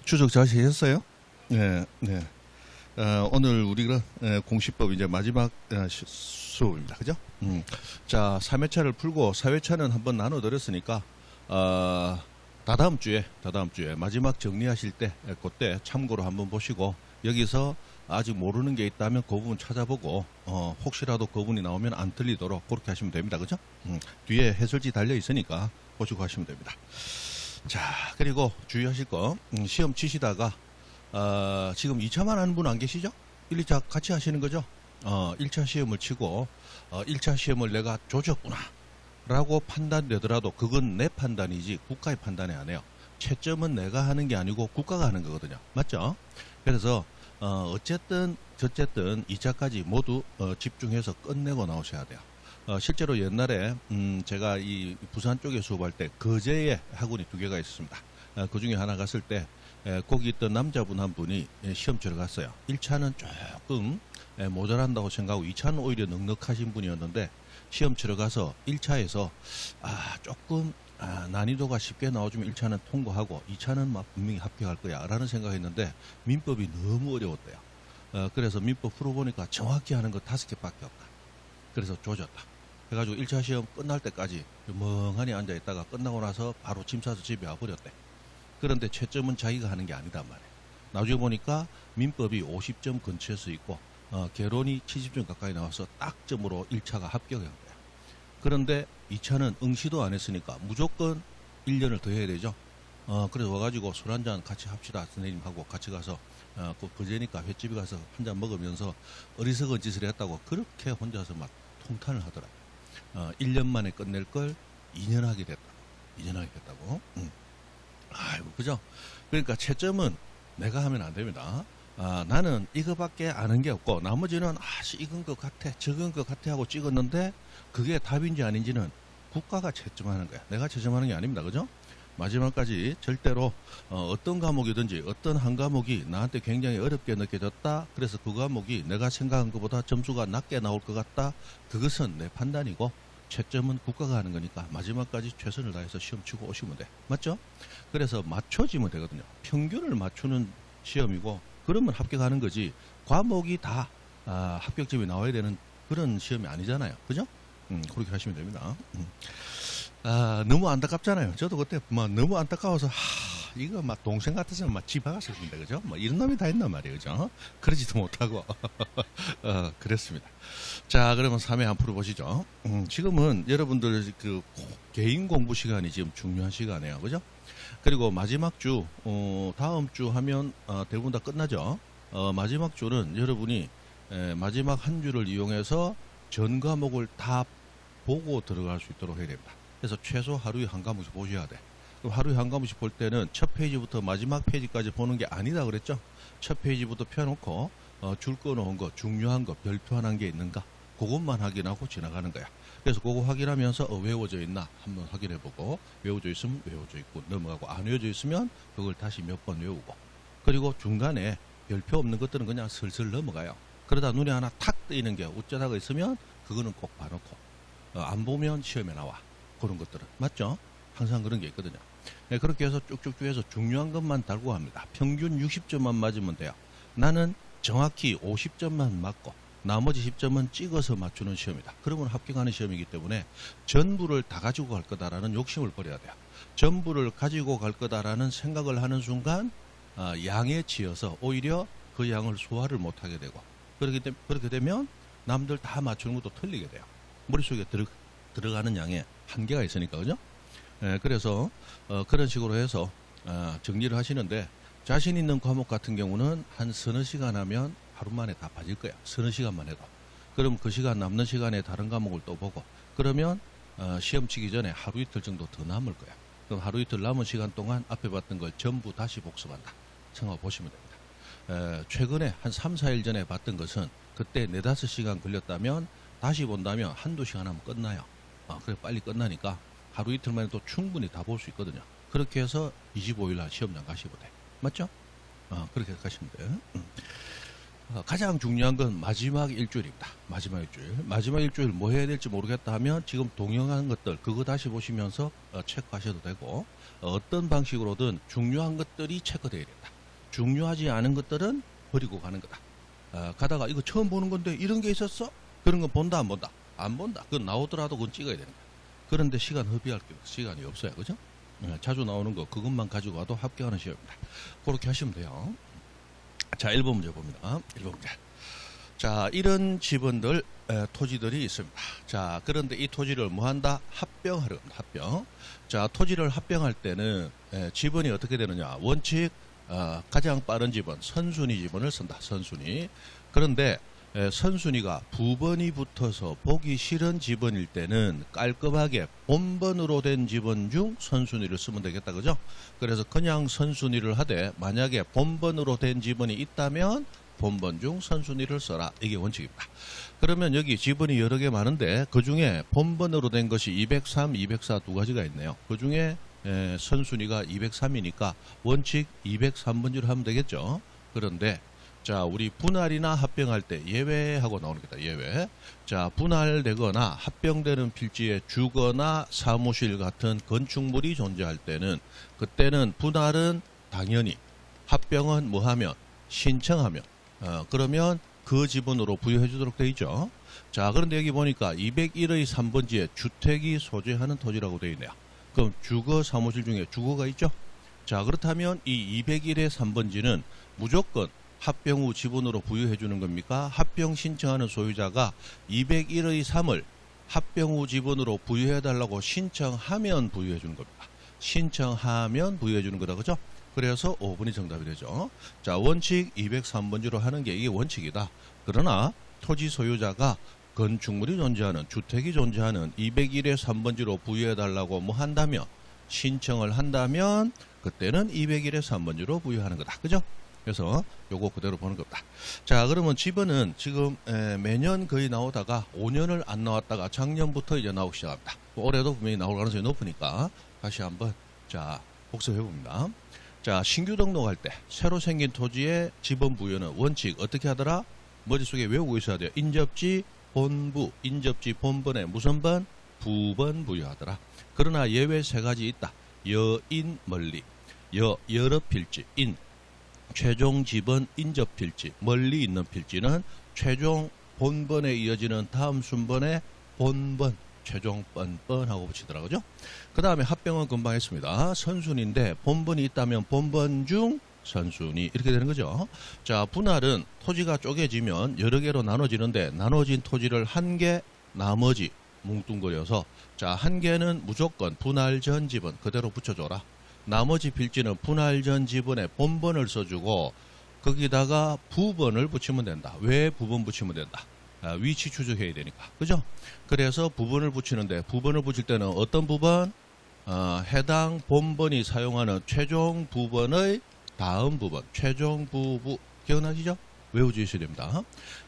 추적 잘 하셨어요? 네, 네. 오늘 우리가 공시법 이제 마지막 수업입니다. 그죠? 자, 3회차를 풀고 4회차는 한번 나눠드렸으니까 다다음 주에 마지막 정리하실 때 그때 참고로 한번 보시고 여기서 아직 모르는 게 있다면 그 부분 찾아보고 혹시라도 그 부분이 나오면 안 틀리도록 그렇게 하시면 됩니다. 그죠? 뒤에 해설지 달려 있으니까 보시고 하시면 됩니다. 자, 그리고 주의하실 거 시험 치시다가 지금 2차만 하는 분 안 계시죠? 1, 2차 같이 하시는 거죠? 1차 시험을 치고 1차 시험을 내가 조졌구나 라고 판단되더라도 그건 내 판단이지 국가의 판단이 아니에요. 채점은 내가 하는 게 아니고 국가가 하는 거거든요. 맞죠? 그래서 어쨌든 저쨌든 2차까지 모두 집중해서 끝내고 나오셔야 돼요. 실제로 옛날에 제가 이 부산 쪽에 수업할 때 거제에 학원이 2개가 있었습니다. 그 중에 하나 갔을 때 거기 있던 남자분 한 분이 시험 치러 갔어요. 1차는 조금 모자란다고 생각하고 2차는 오히려 넉넉하신 분이었는데 시험 치러 가서 1차에서 조금 난이도가 쉽게 나와주면 1차는 통과하고 2차는 막 분명히 합격할 거야 라는 생각했는데 민법이 너무 어려웠대요. 그래서 민법 풀어보니까 정확히 하는 거 5개밖에 없다. 그래서 조졌다. 그래가지고 1차 시험 끝날 때까지 멍하니 앉아있다가 끝나고 나서 바로 짐 싸서 집에 와버렸대. 그런데 채점은 자기가 하는 게 아니단 말이에요. 나중에 보니까 민법이 50점 근처에서 있고 개론이 70점 가까이 나와서 딱 점으로 1차가 합격한 거야. 그런데 2차는 응시도 안 했으니까 무조건 1년을 더 해야 되죠. 그래서 와가지고 술 한잔 같이 합시다. 선생님하고 같이 가서 그제니까 횟집에 가서 한잔 먹으면서 어리석은 짓을 했다고 그렇게 혼자서 막 통탄을 하더라고요. 1년 만에 끝낼 걸 2년 하게 됐다고. 2년 하게 됐다고. 아이고, 그죠? 그러니까 채점은 내가 하면 안 됩니다. 나는 이거밖에 아는 게 없고, 나머지는, 이건 것 같아, 저건 것 같아 하고 찍었는데, 그게 답인지 아닌지는 국가가 채점하는 거야. 내가 채점하는 게 아닙니다. 그죠? 마지막까지 절대로 어떤 과목이든지 어떤 한 과목이 나한테 굉장히 어렵게 느껴졌다. 그래서 그 과목이 내가 생각한 것보다 점수가 낮게 나올 것 같다. 그것은 내 판단이고 채점은 국가가 하는 거니까 마지막까지 최선을 다해서 시험 치고 오시면 돼. 맞죠? 그래서 맞춰지면 되거든요. 평균을 맞추는 시험이고 그러면 합격하는 거지 과목이 다 합격점이 나와야 되는 그런 시험이 아니잖아요. 그죠? 그렇게 하시면 됩니다. 너무 안타깝잖아요. 저도 그때 막 너무 안타까워서 이거 막 동생 같아서 막 집 박았었는데 그죠? 뭐 이런 놈이 다 있단 말이에요. 그죠? 그러지도 못하고 그랬습니다. 자, 그러면 3회 한번 풀어보시죠. 지금은 여러분들 그 개인 공부 시간이 지금 중요한 시간이에요. 그죠? 그리고 마지막 주 다음 주 하면 대부분 다 끝나죠. 마지막 주는 여러분이 마지막 한 주를 이용해서 전 과목을 다 보고 들어갈 수 있도록 해야 됩니다. 그래서 최소 하루에 한 과목씩 보셔야 돼. 그럼 하루에 한 과목씩 볼 때는 첫 페이지부터 마지막 페이지까지 보는 게 아니다 그랬죠? 첫 페이지부터 펴놓고 줄 꺼놓은 거, 중요한 거, 별표 하나 게 있는가? 그것만 확인하고 지나가는 거야. 그래서 그거 확인하면서 외워져 있나 한번 확인해보고 외워져 있으면 외워져 있고 넘어가고 안 외워져 있으면 그걸 다시 몇 번 외우고 그리고 중간에 별표 없는 것들은 그냥 슬슬 넘어가요. 그러다 눈에 하나 탁 뜨이는 게 어쩌다가 있으면 그거는 꼭 봐놓고 안 보면 시험에 나와. 그런 것들은 맞죠? 항상 그런 게 있거든요. 네, 그렇게 해서 쭉쭉쭉 해서 중요한 것만 달고 합니다. 평균 60점만 맞으면 돼요. 나는 정확히 50점만 맞고 나머지 10점은 찍어서 맞추는 시험이다. 그러면 합격하는 시험이기 때문에 전부를 다 가지고 갈 거다라는 욕심을 버려야 돼요. 전부를 가지고 갈 거다라는 생각을 하는 순간 양에 치여서 오히려 그 양을 소화를 못하게 되고 그렇게 되면 남들 다 맞추는 것도 틀리게 돼요. 머릿속에 들어가는 양에 한계가 있으니까 그죠? 그래서 그런 식으로 해서 정리를 하시는데 자신 있는 과목 같은 경우는 한 서너 시간 하면 하루 만에 다 빠질 거야. 서너 시간만 해도. 그럼 그 시간 남는 시간에 다른 과목을 또 보고 그러면 시험 치기 전에 하루 이틀 정도 더 남을 거야. 그럼 하루 이틀 남은 시간 동안 앞에 봤던 걸 전부 다시 복습한다. 생각해 보시면 됩니다. 최근에 한 3, 4일 전에 봤던 것은 그때 4, 5시간 걸렸다면 다시 본다면 한두 시간 하면 끝나요. 그래 빨리 끝나니까 하루 이틀 만에 또 충분히 다 볼 수 있거든요. 그렇게 해서 25일 날 시험장 가시면 돼. 맞죠? 그렇게 가시면 돼요. 가장 중요한 건 마지막 일주일입니다. 마지막 일주일. 마지막 일주일 뭐 해야 될지 모르겠다 하면 지금 동영한 것들 그거 다시 보시면서 체크하셔도 되고 어떤 방식으로든 중요한 것들이 체크되어야 된다. 중요하지 않은 것들은 버리고 가는 거다. 가다가 이거 처음 보는 건데 이런 게 있었어? 그런 건 본다 안 본다? 안 본다. 그건 나오더라도 그건 찍어야 되는 거야. 그런데 시간 허비할 시간이 없어요. 그죠? 자주 나오는 거 그것만 가지고 와도 합격하는 시험입니다. 그렇게 하시면 돼요. 자, 1번 문제 봅니다. 1번 문제. 자, 이런 지번들, 토지들이 있습니다. 자, 그런데 이 토지를 뭐 한다? 합병하려 합니다. 합병. 자, 토지를 합병할 때는 지번이 어떻게 되느냐? 원칙, 가장 빠른 지번, 선순위 지번을 쓴다. 선순위. 그런데 선순위가 부번이 붙어서 보기 싫은 지번일 때는 깔끔하게 본번으로 된 지번 중 선순위를 쓰면 되겠다. 그죠? 그래서 그냥 선순위를 하되 만약에 본번으로 된 지번이 있다면 본번 중 선순위를 써라. 이게 원칙입니다. 그러면 여기 지번이 여러 개 많은데 그 중에 본번으로 된 것이 203, 204 두 가지가 있네요. 그 중에 선순위가 203이니까 원칙 203번지로 하면 되겠죠. 그런데 자, 우리 분할이나 합병할 때 예외하고 나오는 거다. 예외. 자, 분할되거나 합병되는 필지에 주거나 사무실 같은 건축물이 존재할 때는 그때는 분할은 당연히 합병은 뭐 하면 신청하면 그러면 그 지분으로 부여해 주도록 되어 있죠. 자, 그런데 여기 보니까 201의 3번지에 주택이 소재하는 토지라고 되어 있네요. 그럼 주거 사무실 중에 주거가 있죠. 자, 그렇다면 이 201의 3번지는 무조건 합병 후 지분으로 부여해 주는 겁니까? 합병 신청하는 소유자가 201의 3을 합병 후 지분으로 부여해 달라고 신청하면 부여해 주는 겁니다. 신청하면 부여해 주는 거다. 그죠? 그래서 5번이 정답이 되죠. 자, 원칙 203번지로 하는 게 이게 원칙이다. 그러나 토지 소유자가 건축물이 존재하는 주택이 존재하는 201의 3번지로 부여해 달라고 뭐 한다면 신청을 한다면 그때는 201의 3번지로 부여하는 거다. 그죠? 그래서 요거 그대로 보는 겁니다. 자, 그러면 지번은 지금 매년 거의 나오다가 5년을 안 나왔다가 작년부터 이제 나오기 시작합니다. 올해도 분명히 나올 가능성이 높으니까 다시 한번 자 복습해 봅니다. 자, 신규 등록할 때 새로 생긴 토지의 지번 부여는 원칙 어떻게 하더라? 머릿속에 외우고 있어야 돼요. 인접지 본부, 인접지 본번에 무슨 번? 부번 부여하더라. 그러나 예외 세 가지 있다. 여인 멀리, 여러 필지, 인 최종 지번 인접 필지, 멀리 있는 필지는 최종 본번에 이어지는 다음 순번에 본번, 최종 뻔뻔하고 붙이더라고요. 그 다음에 합병은 금방 했습니다. 선순위인데 본번이 있다면 본번 중 선순위 이렇게 되는 거죠. 자, 분할은 토지가 쪼개지면 여러 개로 나눠지는데 나눠진 토지를 한 개 나머지 뭉뚱그려서 자, 한 개는 무조건 분할 전 지번 그대로 붙여줘라. 나머지 필지는 분할 전 지번에 본번을 써주고 거기다가 부번을 붙이면 된다. 왜 부번 붙이면 된다? 위치 추적해야 되니까. 그죠? 그래서 부번을 붙이는데 부번을 붙일 때는 어떤 부번? 해당 본번이 사용하는 최종 부번의 다음 부번. 최종 부부. 기억나시죠? 외워주셔야 됩니다.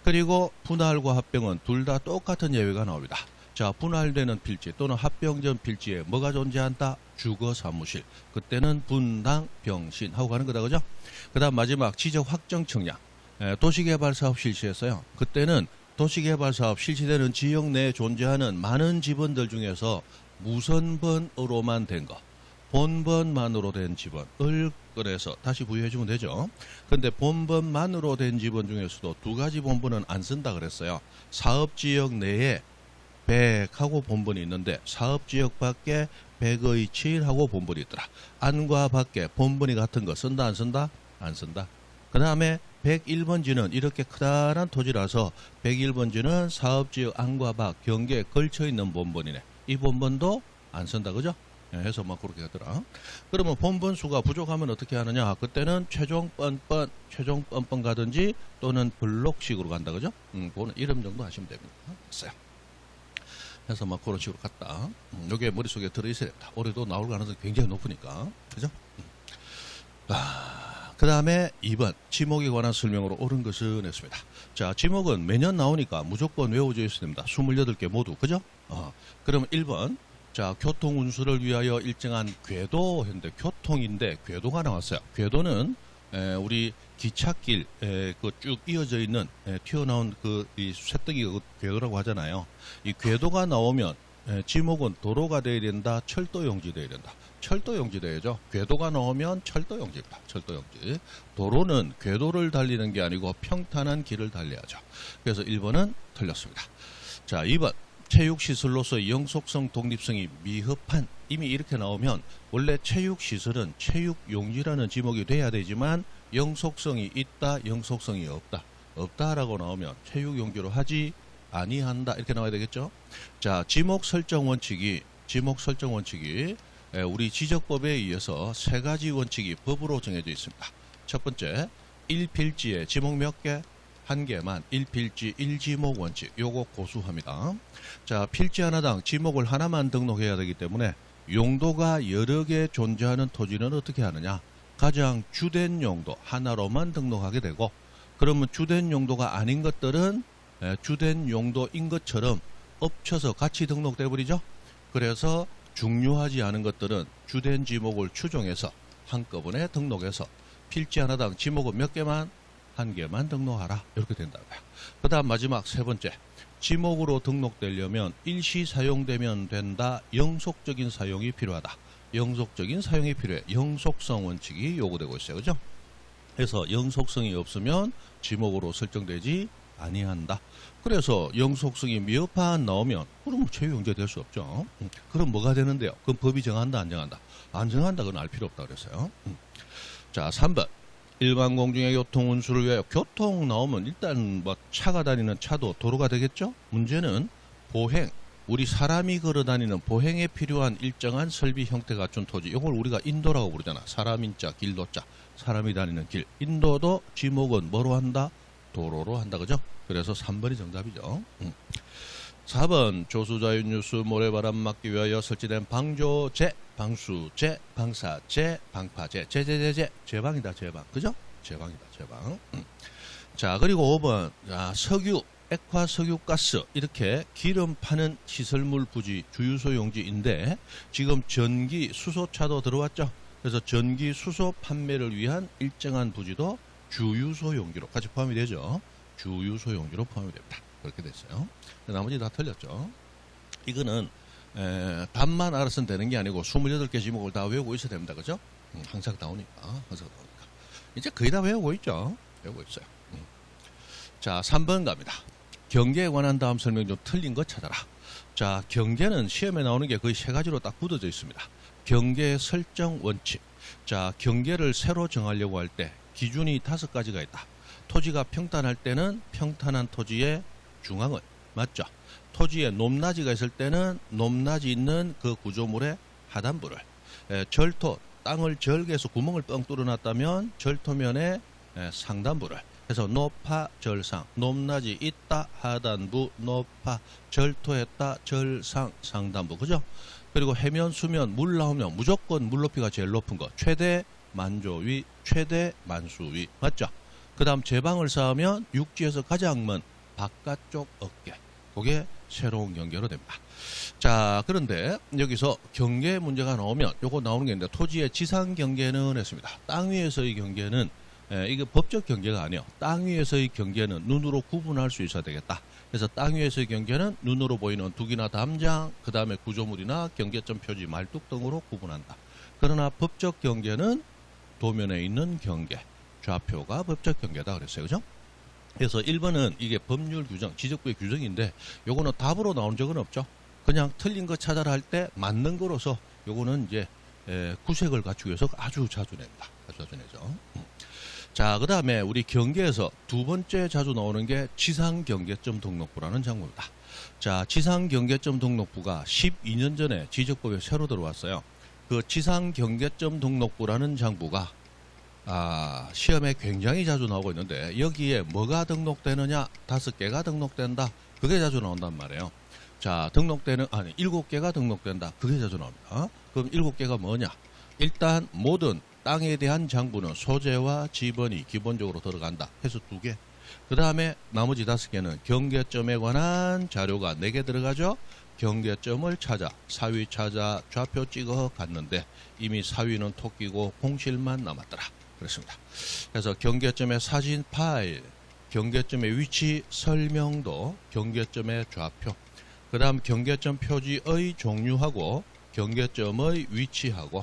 그리고 분할과 합병은 둘 다 똑같은 예외가 나옵니다. 자, 분할되는 필지 또는 합병 전 필지에 뭐가 존재한다? 주거 사무실. 그때는 분당 병신 하고 가는 거다. 그죠? 그 다음 마지막 지적 확정 청약. 도시개발 사업 실시했어요. 그때는 도시개발 사업 실시되는 지역 내에 존재하는 많은 지번들 중에서 무선번으로만 된 거. 본번만으로 된 지번을 꺼내서 다시 부여해 주면 되죠. 근데 본번만으로 된 지번 중에서도 두 가지 본번은 안 쓴다 그랬어요. 사업지역 내에 100하고 본번이 있는데 사업지역 밖에 100의 7하고 본번이 있더라. 안과 밖에 본번이 같은 거 쓴다 안 쓴다? 안 쓴다. 그 다음에 101번지는 이렇게 크다란 토지라서 101번지는 사업지역 안과 밖 경계에 걸쳐있는 본번이네. 이 본번도 안 쓴다. 그죠? 해서 막 그렇게 하더라. 그러면 본번 수가 부족하면 어떻게 하느냐? 그때는 최종 뻔뻔 가든지 또는 블록식으로 간다. 그죠? 그거는 이름 정도 하시면 됩니다. 됐어요. 해서 막 그런 식으로 갔다. 요게 머릿속에 들어있어야 됩니다. 올해도 나올 가능성이 굉장히 높으니까. 그죠? 그 다음에 2번 지목에 관한 설명으로 옳은 것은 했습니다. 자, 지목은 매년 나오니까 무조건 외워져 있어야 됩니다. 28개 모두. 그죠? 그러면 1번 자, 교통 운수를 위하여 일정한 궤도 했는데 교통인데 궤도가 나왔어요. 궤도는 우리 기찻길 그 쭉 이어져 있는 튀어나온 그 이 쇳덩이가 궤도라고 하잖아요. 이 궤도가 나오면 지목은 도로가 돼야 된다, 철도용지 돼야 된다. 철도용지 돼야죠. 궤도가 나오면 철도용지입니다. 철도용지. 도로는 궤도를 달리는 게 아니고 평탄한 길을 달려야죠. 그래서 1번은 틀렸습니다. 자, 2번. 체육시설로서 영속성, 독립성이 미흡한. 이미 이렇게 나오면 원래 체육시설은 체육용지라는 지목이 돼야 되지만 영속성이 있다, 영속성이 없다. 없다라고 나오면 체육용지로 하지 아니한다. 이렇게 나와야 되겠죠. 자, 지목 설정 원칙이 우리 지적법에 의해서 세 가지 원칙이 법으로 정해져 있습니다. 첫 번째, 1필지에 지목 몇 개? 한 개만. 1필지 1지목 원칙. 요거 고수합니다. 자, 필지 하나당 지목을 하나만 등록해야 되기 때문에 용도가 여러 개 존재하는 토지는 어떻게 하느냐? 가장 주된 용도 하나로만 등록하게 되고, 그러면 주된 용도가 아닌 것들은 주된 용도인 것처럼 엎쳐서 같이 등록돼 버리죠. 그래서 중요하지 않은 것들은 주된 지목을 추정해서 한꺼번에 등록해서 필지 하나당 지목은 몇 개만? 한 개만 등록하라. 이렇게 된다고요. 그 다음 마지막 세 번째. 지목으로 등록되려면 일시 사용되면 된다. 영속적인 사용이 필요하다. 영속적인 사용이 필요해. 영속성 원칙이 요구되고 있어요. 그죠? 그래서 영속성이 없으면 지목으로 설정되지 아니한다. 그래서 영속성이 미흡한 나오면 그럼 체육용지 될 수 없죠. 그럼 뭐가 되는데요? 그럼 법이 정한다, 안 정한다? 안 정한다. 그건 알 필요 없다 그랬어요. 자, 3번. 일반 공중의 교통 운수를 위하여 교통 나오면 일단 뭐 차가 다니는 차도 도로가 되겠죠? 문제는 보행, 우리 사람이 걸어 다니는 보행에 필요한 일정한 설비 형태 갖춘 토지. 이걸 우리가 인도라고 부르잖아. 사람인자, 길도자. 사람이 다니는 길. 인도도 지목은 뭐로 한다? 도로로 한다. 그죠? 그래서 3번이 정답이죠. 4번. 조수자윤뉴스 모래바람 막기 위하여 설치된 방조제, 방수제, 방사제, 방파제, 제방이다, 제방. 그죠? 제방이다, 제방. 자, 그리고 5번. 자, 석유, 액화 석유가스, 이렇게 기름 파는 시설물 부지, 주유소 용지인데, 지금 전기 수소차도 들어왔죠? 그래서 전기 수소 판매를 위한 일정한 부지도 주유소 용지로 같이 포함이 되죠. 주유소 용지로 포함이 됩니다. 그렇게 됐어요. 나머지 다 틀렸죠. 이거는 답만 알아서는 되는 게 아니고 28개 지목을 다 외우고 있어야 됩니다. 그죠? 항상 나오니까. 이제 거의 다 외우고 있죠. 외우고 있어요. 자, 3번 갑니다. 경계에 관한 다음 설명 중 틀린 거 찾아라. 자, 경계는 시험에 나오는 게 거의 세 가지로 딱 굳어져 있습니다. 경계 설정 원칙. 자, 경계를 새로 정하려고 할 때 기준이 5가지가 있다. 토지가 평탄할 때는 평탄한 토지의 중앙을, 맞죠? 토지에 높낮이가 있을 때는 높낮이 있는 그 구조물의 하단부를, 절토, 땅을 절개해서 구멍을 뻥 뚫어놨다면 절토면의 상단부를, 해서 높아, 절상, 높낮이 있다, 하단부, 높아, 절토했다, 절상, 상단부. 그죠? 그리고 해면, 수면, 물 나오면 무조건 물 높이가 제일 높은 거. 최대 만조위, 최대 만수위. 맞죠? 그 다음 제방을 쌓으면 육지에서 가장 먼 바깥쪽 어깨. 그게 새로운 경계로 됩니다. 자, 그런데 여기서 경계 문제가 나오면 요거 나오는 게 있는데, 토지의 지상 경계는 했습니다. 땅 위에서의 경계는 이게 법적 경계가 아니에요. 땅 위에서의 경계는 눈으로 구분할 수 있어야 되겠다. 그래서 땅 위에서의 경계는 눈으로 보이는 두기나 담장, 그 다음에 구조물이나 경계점 표지, 말뚝 등으로 구분한다. 그러나 법적 경계는 도면에 있는 경계, 좌표가 법적 경계다 그랬어요. 그죠? 그래서 1번은 이게 법률 규정, 지적부의 규정인데 요거는 답으로 나온 적은 없죠. 그냥 틀린 거 찾아라 할 때 맞는 거로서 요거는 이제 구색을 갖추기 위해서 아주 자주 냅니다. 아주 자주 내죠. 자, 그 다음에 우리 경계에서 두 번째 자주 나오는 게 지상경계점 등록부라는 장부입니다. 자, 지상경계점 등록부가 12년 전에 지적법에 새로 들어왔어요. 그 지상경계점 등록부라는 장부가 시험에 굉장히 자주 나오고 있는데, 여기에 뭐가 등록되느냐? 5개가 등록된다. 그게 자주 나온단 말이에요. 자, 7개가 등록된다. 그게 자주 나옵니다. 그럼 7개가 뭐냐? 일단 모든 땅에 대한 장부는 소재와 지번이 기본적으로 들어간다. 해서 2개. 그 다음에 나머지 5개는 경계점에 관한 자료가 4개 들어가죠. 경계점을 찾아, 사위 찾아, 좌표 찍어 갔는데 이미 사위는 토끼고 공실만 남았더라. 그렇습니다. 그래서 경계점의 사진 파일, 경계점의 위치 설명도, 경계점의 좌표, 그 다음 경계점 표지의 종류하고 경계점의 위치하고,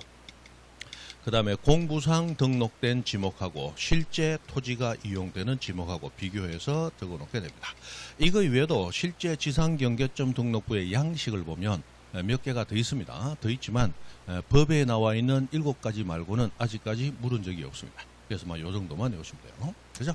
그 다음에 공부상 등록된 지목하고 실제 토지가 이용되는 지목하고 비교해서 적어놓게 됩니다. 이거 외에도 실제 지상경계점 등록부의 양식을 보면 몇 개가 더 있습니다. 더 있지만 법에 나와 있는 7가지 말고는 아직까지 물은 적이 없습니다. 그래서 요 정도만 외우시면 돼요. 그죠?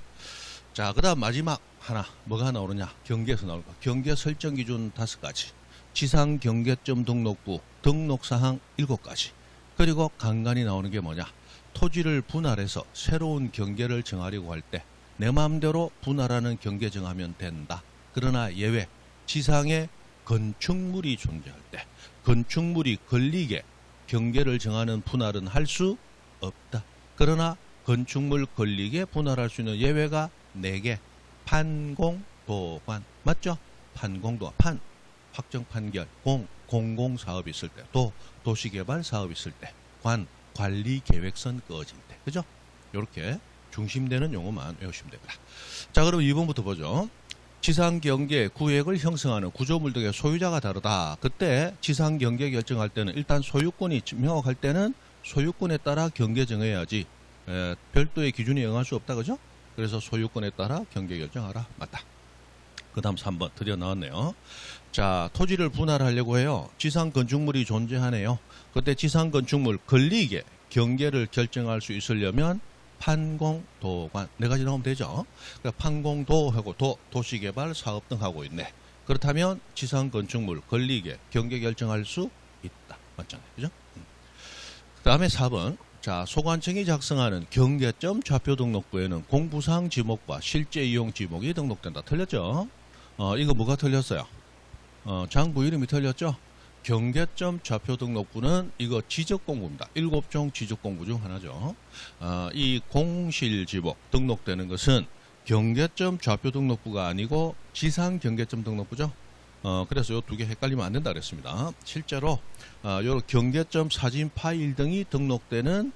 자, 그 다음 마지막 하나, 뭐가 나오느냐? 경계에서 나올까? 경계 설정 기준 5가지, 지상경계점 등록부 등록사항 7가지, 그리고 간간히 나오는 게 뭐냐? 토지를 분할해서 새로운 경계를 정하려고 할 때 내 마음대로 분할하는 경계 정하면 된다. 그러나 예외, 지상에 건축물이 존재할 때, 건축물이 걸리게 경계를 정하는 분할은 할 수 없다. 그러나 건축물 걸리게 분할할 수 있는 예외가 4개. 판공, 도관. 맞죠? 판공도, 판, 확정 판결, 공공사업이 있을 때, 도시개발 사업이 있을 때, 관리계획선 꺼질 때. 그죠? 요렇게 중심되는 용어만 외우시면 됩니다. 자, 그럼 2번부터 보죠. 지상경계 구획을 형성하는 구조물 등의 소유자가 다르다. 그때 지상경계 결정할 때는 일단 소유권이 명확할 때는 소유권에 따라 경계 정해야지 별도의 기준이 정할 수 없다. 그죠? 그래서 소유권에 따라 경계 결정하라. 맞다. 그 다음 3번 드디어 나왔네요. 자, 토지를 분할하려고 해요. 지상 건축물이 존재하네요. 그때 지상 건축물 걸리게 경계를 결정할 수 있으려면 판공, 도관 4가지 나오면 되죠. 그러니까 판공도하고 도시개발 사업 등 하고 있네. 그렇다면 지상 건축물 걸리게 경계 결정할 수 있다. 맞잖아요. 그죠? 그 다음에 4번. 자, 소관청이 작성하는 경계점 좌표 등록부에는 공부상 지목과 실제 이용 지목이 등록된다. 틀렸죠? 이거 뭐가 틀렸어요? 장부 이름이 틀렸죠? 경계점 좌표 등록부는 이거 지적공부입니다. 7종 지적공부 중 하나죠. 이 공실지목 등록되는 것은 경계점 좌표 등록부가 아니고 지상 경계점 등록부죠. 그래서 요 2개 헷갈리면 안 된다 그랬습니다. 실제로 요 경계점 사진 파일 등이 등록되는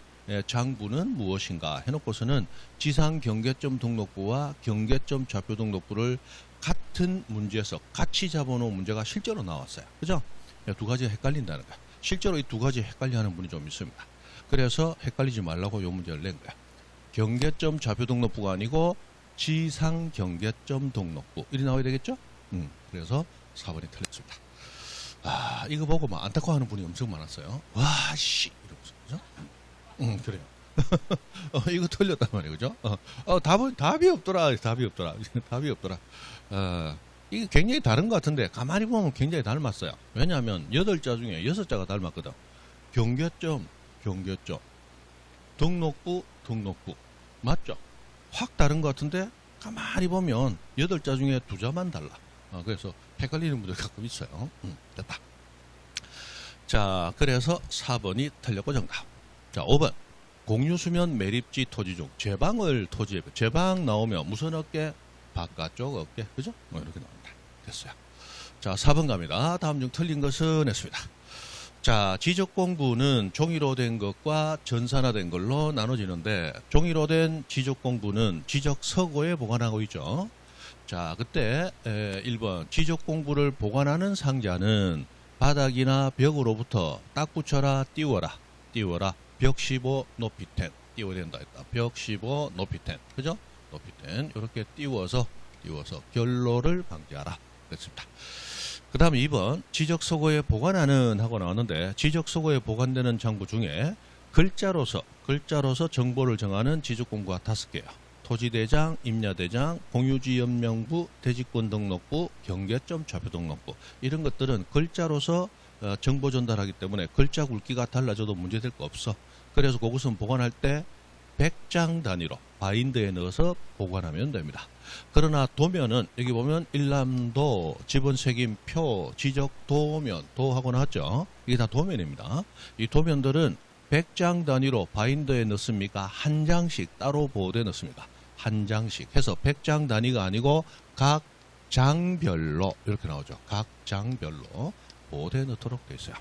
장부는 무엇인가 해놓고서는 지상 경계점 등록부와 경계점 좌표 등록부를 같은 문제에서 같이 잡아놓은 문제가 실제로 나왔어요. 그죠? 2가지가 헷갈린다는 거야. 실제로 이 2가지 헷갈려하는 분이 좀 있습니다. 그래서 헷갈리지 말라고 요 문제를 낸 거야. 경계점 좌표 등록부가 아니고 지상 경계점 등록부 이리 나와야 되겠죠? 그래서 4번이 틀렸습니다. 이거 보고 막 안타까워하는 분이 엄청 많았어요. 와, 씨 이러면서. 그죠? 그래요. 이거 틀렸단 말이에요. 그죠? 답이 없더라. 답이 없더라. 이게 굉장히 다른 것 같은데 가만히 보면 굉장히 닮았어요. 왜냐하면 8자 중에 6자가 닮았거든. 경계점 등록부 맞죠? 확 다른 것 같은데 가만히 보면 8자 중에 2자만 달라. 그래서 헷갈리는 분들 가끔 있어요. 됐다. 자, 그래서 4번이 틀렸고 정답. 자, 5번. 공유수면 매립지 토지 중 제방을 토지에 제방 나오면 무슨 어깨? 바깥쪽 어깨. 그죠? 이렇게 나옵니다. 됐어요. 자, 4번 갑니다. 다음 중 틀린 것은 했습니다. 자, 지적공부는 종이로 된 것과 전산화된 걸로 나눠지는데 종이로 된 지적공부는 지적서고에 보관하고 있죠. 자, 그때 1번 지적공부를 보관하는 상자는 바닥이나 벽으로부터 딱 붙여라, 띄워라. 벽 15 높이텐 띄워야 된다 했다. 벽 15 높이텐. 그죠? 높이텐 이렇게 띄워서 결로를 방지하라. 그렇습니다. 그 다음 2번 지적서고에 보관하는 하고 나왔는데 지적서고에 보관되는 장부 중에 글자로서 정보를 정하는 지적공부가 5개야. 토지대장, 임야대장, 공유지연명부, 대지권 등록부, 경계점 좌표 등록부 이런 것들은 글자로서 정보 전달하기 때문에 글자 굵기가 달라져도 문제될 거 없어. 그래서 그것은 보관할 때 100장 단위로 바인드에 넣어서 보관하면 됩니다. 그러나 도면은 여기 보면 일람도, 지번색임표, 지적도면, 도하고 나왔죠. 이게 다 도면입니다. 이 도면들은 100장 단위로 바인더에 넣습니까? 한 장씩 따로 보호대에 넣습니다. 한 장씩 해서 100장 단위가 아니고 각 장별로 이렇게 나오죠. 각 장별로 보호대에 넣도록 되어 있어요.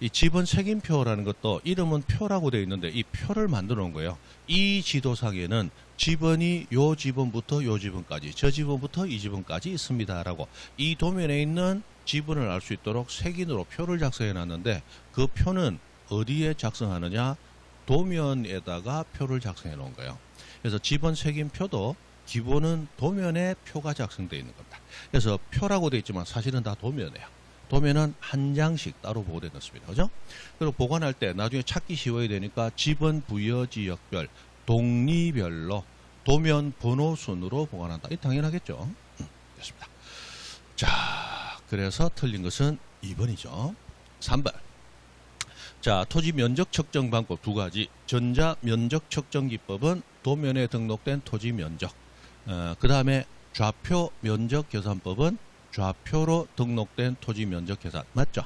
이 지번 색임표라는 것도 이름은 표라고 되어 있는데 이 표를 만들어 놓은 거예요. 이 지도상에는 지번이 요 지번부터 요 지번까지, 저 지번부터 이 지번까지 있습니다라고 이 도면에 있는 지번을 알 수 있도록 색인으로 표를 작성해 놨는데 그 표는 어디에 작성하느냐? 도면에다가 표를 작성해 놓은 거예요. 그래서 지번 색임표도 기본은 도면에 표가 작성되어 있는 겁니다. 그래서 표라고 되어 있지만 사실은 다 도면이에요. 도면은 한 장씩 따로 보호되어 있습니다. 그죠? 그리고 보관할 때 나중에 찾기 쉬워야 되니까 지번 부여 지역별 동리별로 도면 번호 순으로 보관한다. 이 당연하겠죠. 됐습니다. 자, 그래서 틀린 것은 2번이죠. 3번. 자, 토지 면적 측정 방법 두 가지. 전자 면적 측정 기법은 도면에 등록된 토지 면적. 그 다음에 좌표 면적 계산법은 좌표로 등록된 토지 면적 계산. 맞죠?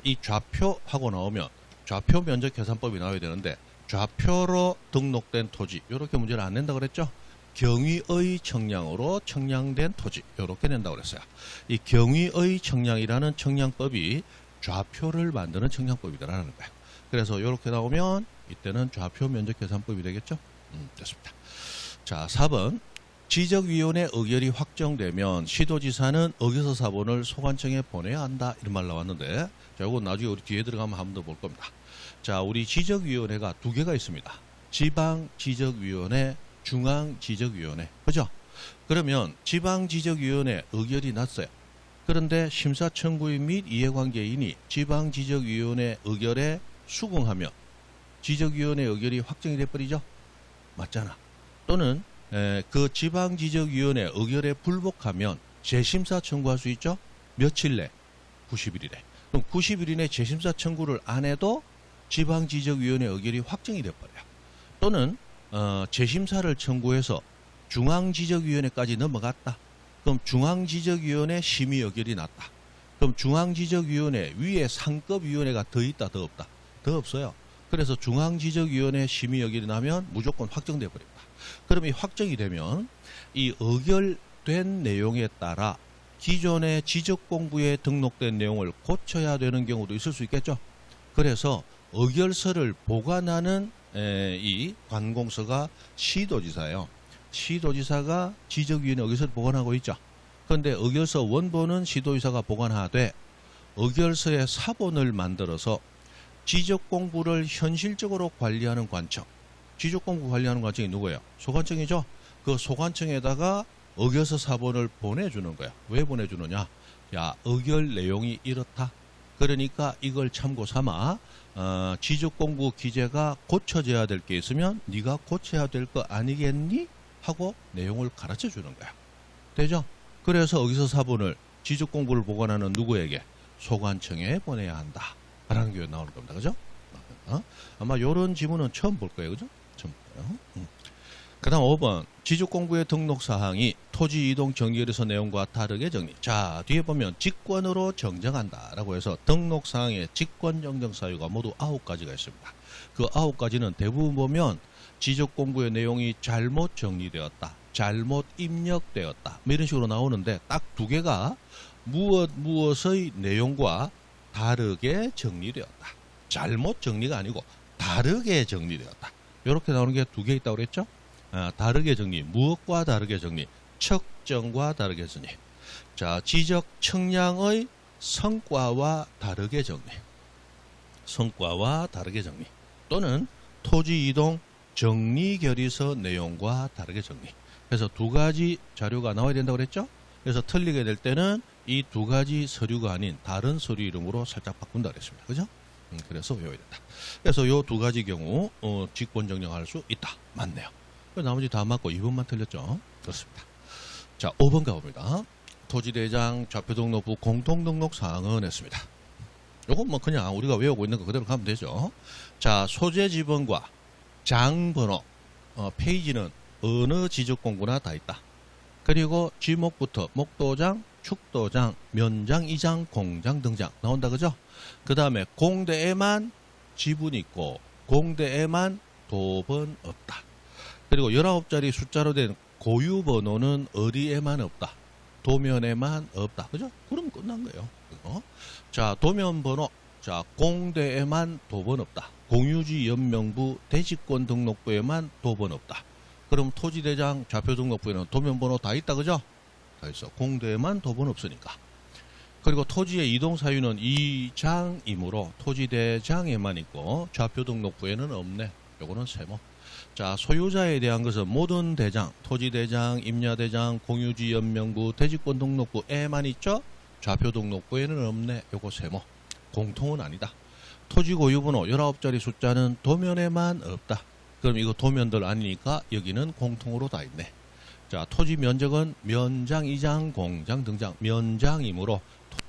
이 좌표 하고 나오면 좌표 면적 계산법이 나와야 되는데 좌표로 등록된 토지. 이렇게 문제를 안 낸다고 그랬죠? 경위의 청량으로 청량된 토지. 이렇게 낸다고 그랬어요. 이 경위의 청량이라는 청량법이 좌표를 만드는 청량법이다라는 거예요. 그래서 이렇게 나오면 이때는 좌표 면적 계산법이 되겠죠? 됐습니다. 자, 4번. 지적위원회 의결이 확정되면 시도지사는 의결서 사본을 소관청에 보내야 한다. 이런 말 나왔는데, 자, 이건 나중에 우리 뒤에 들어가면 한 번 더 볼 겁니다. 자, 우리 지적위원회가 두 개가 있습니다. 지방지적위원회, 중앙지적위원회. 그죠? 그러면 지방지적위원회 의결이 났어요. 그런데 심사청구인 및 이해관계인이 지방지적위원회 의결에 수긍하면 지적위원회 의결이 확정이 돼버리죠? 맞잖아. 또는 그 지방지적위원회 의결에 불복하면 재심사 청구할 수 있죠? 며칠 내? 90일 이내. 그럼 90일 이내 재심사 청구를 안 해도 지방지적위원회 의결이 확정이 돼버려요. 또는 재심사를 청구해서 중앙지적위원회까지 넘어갔다. 그럼 중앙지적위원회 심의 의결이 났다. 그럼 중앙지적위원회 위에 상급위원회가 더 있다, 더 없다? 더 없어요. 그래서 중앙지적위원회 심의 의결이 나면 무조건 확정돼 버립니다. 그럼 이 확정이 되면 이 의결된 내용에 따라 기존의 지적공부에 등록된 내용을 고쳐야 되는 경우도 있을 수 있겠죠. 그래서 의결서를 보관하는 이 관공서가 시도지사예요. 시도지사가 지적위원회 의결서를 보관하고 있죠. 그런데 의결서 원본은 시도지사가 보관하되 의결서의 사본을 만들어서 지적공부를 현실적으로 관리하는 관청. 지적공부 관리하는 관청이 누구예요? 소관청이죠. 그 소관청에다가 의결서 사본을 보내주는 거야. 왜 보내주느냐? 야, 의결 내용이 이렇다. 그러니까 이걸 참고 삼아 지적공부 기재가 고쳐져야 될 게 있으면 네가 고쳐야 될 거 아니겠니? 하고 내용을 가르쳐 주는 거야. 되죠? 그래서 의결서 사본을 지적공부를 보관하는 누구에게? 소관청에 보내야 한다. 라는 게 나오는 겁니다. 그죠? 아마 요런 지문은 처음 볼 거예요. 그죠? 처음 볼 거예요. 그 다음 5번. 지적공부의 등록사항이 토지 이동 정결에서 내용과 다르게 정리. 자, 뒤에 보면 직권으로 정정한다. 라고 해서 등록사항의 직권 정정 사유가 모두 9가지가 있습니다. 그 9가지는 대부분 보면 지적공부의 내용이 잘못 정리되었다. 잘못 입력되었다. 뭐 이런 식으로 나오는데 딱 두 개가 무엇의 내용과 다르게 정리되었다. 잘못 정리가 아니고 다르게 정리되었다. 이렇게 나오는 게 두 개 있다고 그랬죠? 다르게 정리. 무엇과 다르게 정리? 측정과 다르게 정리. 자, 지적 청량의 성과와 다르게 정리. 성과와 다르게 정리. 또는 토지 이동 정리 결의서 내용과 다르게 정리. 그래서 두 가지 자료가 나와야 된다고 그랬죠? 그래서 틀리게 될 때는 이 두 가지 서류가 아닌 다른 서류 이름으로 살짝 바꾼다 그랬습니다. 그죠? 그래서 외워야 된다. 그래서 요 두 가지 경우 직권 정정할 수 있다. 맞네요. 나머지 다 맞고 2번만 틀렸죠. 그렇습니다. 자, 5번 가봅니다. 토지대장 좌표등록부 공통등록 사항은 했습니다. 요건 뭐 그냥 우리가 외우고 있는 거 그대로 가면 되죠. 자, 소재 지번과 장번호, 페이지는 어느 지적공부나 다 있다. 그리고 지목부터 목도장, 축도장, 면장, 이장, 공장, 등장 나온다. 그죠? 그 다음에 공대에만 지분이 있고 공대에만 도번 없다. 그리고 19자리 숫자로 된 고유번호는 어디에만 없다. 도면에만 없다. 그죠? 그럼 끝난 거예요. 자, 도면번호 자, 공대에만 도번 없다. 공유지 연명부 대지권 등록부에만 도번 없다. 그럼 토지대장 좌표 등록부에는 도면번호 다 있다, 그죠? 다 있어. 공대에만 도번 없으니까. 그리고 토지의 이동 사유는 2장이므로 토지대장에만 있고 좌표 등록부에는 없네. 요거는 세모. 자, 소유자에 대한 것은 모든 대장, 토지대장, 임야대장, 공유지 연명부, 대지권 등록부에만 있죠? 좌표 등록부에는 없네. 요거 세모. 공통은 아니다. 토지 고유번호 19자리 숫자는 도면에만 없다. 그럼 이거 도면들 아니니까 여기는 공통으로 다 있네. 자, 토지 면적은 면장, 2장, 공장, 등장, 면장이므로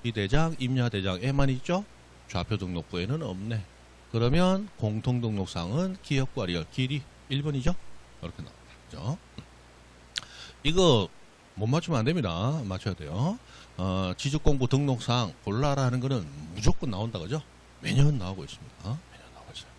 토지대장, 임야대장에만 있죠? 좌표 등록부에는 없네. 그러면 공통등록상은 기역과 리얼, 길이 1번이죠? 이렇게 나옵니다. 그죠? 이거 못 맞추면 안 됩니다. 맞춰야 돼요. 지적공부 등록상 골라라 하는 거는 무조건 나온다, 그죠? 매년 나오고 있습니다. 매년 나오고 있어요.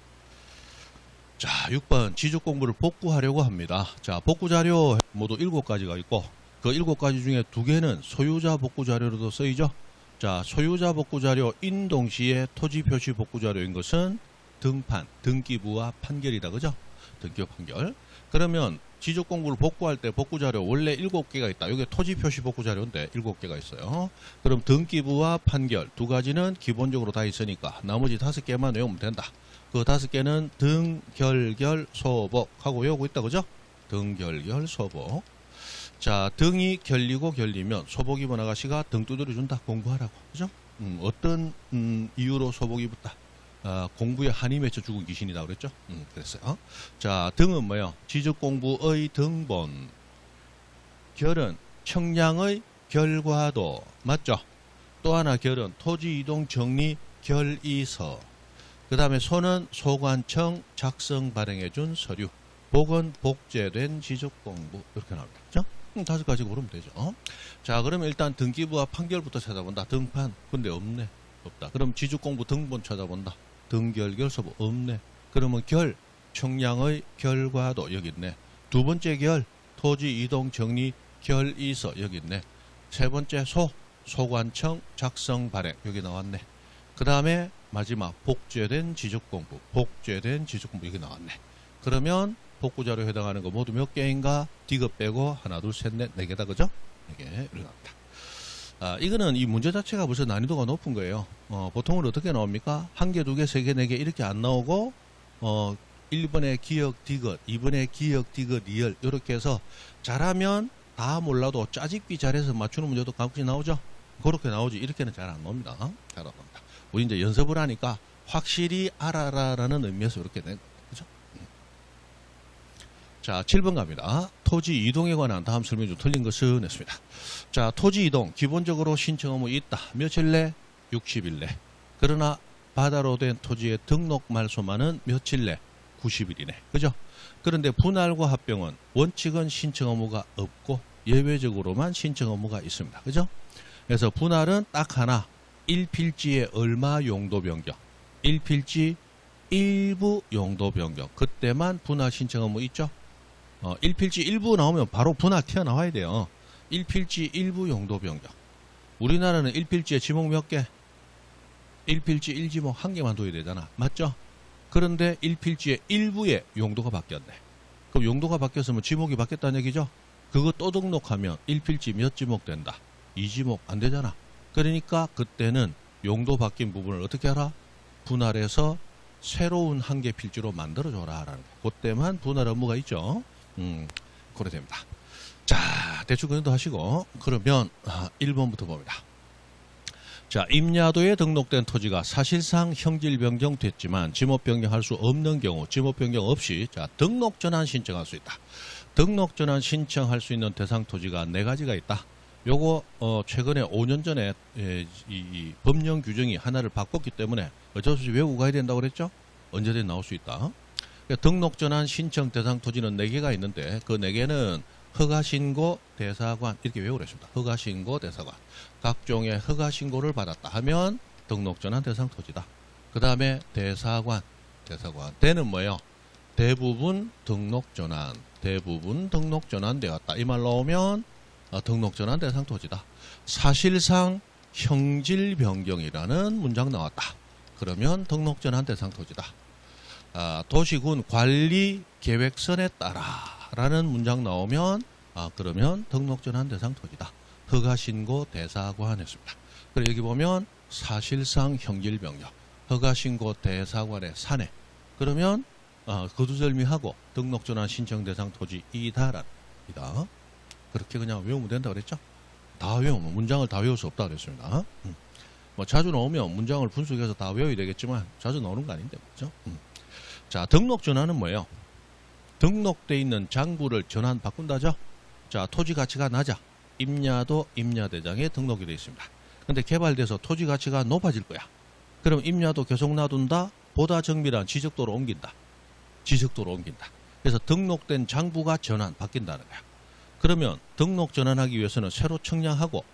자, 6번 지적공부를 복구하려고 합니다. 자, 복구자료 모두 7가지가 있고 그 7가지 중에 2개는 소유자 복구자료로도 쓰이죠. 자, 소유자 복구자료 인동시에 토지표시 복구자료인 것은 등판, 등기부와 판결이다, 그죠? 등기부 판결. 그러면 지적공부를 복구할 때 복구자료 원래 7개가 있다. 이게 토지표시 복구자료인데 7개가 있어요. 그럼 등기부와 판결 2가지는 기본적으로 다 있으니까 나머지 5개만 외우면 된다. 그 5개는 등, 결, 소복 하고 외우고 있다, 그죠? 등, 결, 소복. 자, 등이 결리고 결리면 소복 입은 아가씨가 등 두드려 준다. 공부하라고, 그죠? 어떤 이유로 소복 입었다. 공부에 한이 맺혀 죽은 귀신이다 그랬죠? 그랬어요. 자, 등은 뭐예요? 지적공부의 등본. 결은 청량의 결과도. 맞죠? 또 하나 결은 토지이동 정리 결의서. 그 다음에 소는 소관청 작성 발행해준 서류. 복은 복제된 지적공부. 이렇게 나옵니다. 그죠? 5가지 고르면 되죠. 자, 그러면 일단 등기부와 판결부터 찾아본다. 등판. 근데 없네. 없다. 그럼 지적공부 등본 찾아본다. 등결소부 없네. 그러면 결, 청량의 결과도 여기 있네. 2번째 결, 토지 이동 정리 결의서 여기 있네. 3번째 소관청 작성 발행 여기 나왔네. 그 다음에 마지막 복제된 지적공부 여기 나왔네. 그러면 복구자료에 해당하는 거 모두 몇 개인가? 디귿 빼고 하나, 둘, 셋, 넷, 4개다, 그죠? 4개 이렇게 나옵니다. 이거는 이 문제 자체가 벌써 난이도가 높은 거예요. 보통은 어떻게 나옵니까? 1개, 2개, 3개, 4개 이렇게 안 나오고 1번에 기역, 디귿, 2번에 기역, 디귿, 리얼 이렇게 해서 잘하면 다 몰라도 짜집기 잘해서 맞추는 문제도 가끔씩 나오죠. 그렇게 나오지 이렇게는 잘 안 나옵니다. 잘 안 나옵니다. 우리 이제 연습을 하니까 확실히 알아라라는 의미에서 이렇게 된 겁니다. 그죠? 자, 7번 갑니다. 토지 이동에 관한 다음 설명 중 틀린 것은 했습니다. 자, 토지 이동 기본적으로 신청 의무 있다. 며칠 내? 60일 내. 그러나 바다로 된 토지의 등록 말소만은 며칠 내? 90일이네. 그죠? 그런데 분할과 합병은 원칙은 신청 의무가 없고 예외적으로만 신청 의무가 있습니다. 그죠? 그래서 분할은 딱 하나. 1필지의 얼마 용도 변경. 1필지 일부 용도 변경. 그때만 분할 신청 의무 있죠? 1필지 일부 나오면 바로 분할 튀어나와야 돼요. 1필지 일부 용도 변경. 우리나라는 1필지에 지목 몇 개? 1필지 1지목 1개만 둬야 되잖아. 맞죠? 그런데 1필지의 일부의 용도가 바뀌었네. 그럼 용도가 바뀌었으면 지목이 바뀌었다는 얘기죠? 그거 또 등록하면 1필지 몇 지목 된다? 2지목 안 되잖아. 그러니까 그때는 용도 바뀐 부분을 어떻게 하라? 분할해서 새로운 한 개 필지로 만들어줘라. 라는 거. 그때만 분할 업무가 있죠. 그래 됩니다. 자, 대충 그정도 하시고 그러면 1번부터 봅니다. 자, 임야도에 등록된 토지가 사실상 형질 변경됐지만 지목 변경할 수 없는 경우 지목 변경 없이 자, 등록 전환 신청할 수 있다. 등록 전환 신청할 수 있는 대상 토지가 4가지가 있다. 요거 최근에 5년 전에 이 법령 규정이 하나를 바꿨기 때문에 어쩔 수 없이 외우고 가야 된다고 그랬죠? 언제든 나올 수 있다. 등록 전환 신청 대상 토지는 4개가 있는데 그 4개는 허가신고, 대사관 이렇게 외우랬습니다. 허가신고, 대사관. 각종의 허가신고를 받았다 하면 등록 전환 대상 토지다. 그 다음에 대사관. 대는 뭐예요? 대부분 등록 전환 되었다. 이 말 나오면 등록 전환 대상 토지다. 사실상 형질 변경이라는 문장 나왔다. 그러면 등록전환 대상 토지다. 도시군 관리 계획선에 따라라는 문장 나오면 그러면 등록전환 대상 토지다. 허가신고 대사관했습니다. 그리고 여기 보면 사실상 형질병력 허가신고 대사관의 사내 그러면 거두절미하고 등록전환 신청 대상 토지이다라는 겁니다. 그렇게 그냥 외우면 된다 그랬죠? 다 외우면 문장을 다 외울 수 없다 그랬습니다. 뭐 자주 나오면 문장을 분석해서 다 외워야 되겠지만 자주 나오는 거 아닌데 그렇죠? 자, 등록 전환은 뭐예요? 등록돼 있는 장부를 전환 바꾼다죠? 자, 토지 가치가 낮아. 임야도 임야대장에 등록이 되어 있습니다. 근데 개발돼서 토지 가치가 높아질 거야. 그럼 임야도 계속 놔둔다. 보다 정밀한 지적도로 옮긴다. 지적도로 옮긴다. 그래서 등록된 장부가 전환 바뀐다는 거야. 그러면 등록 전환하기 위해서는 새로 청량하고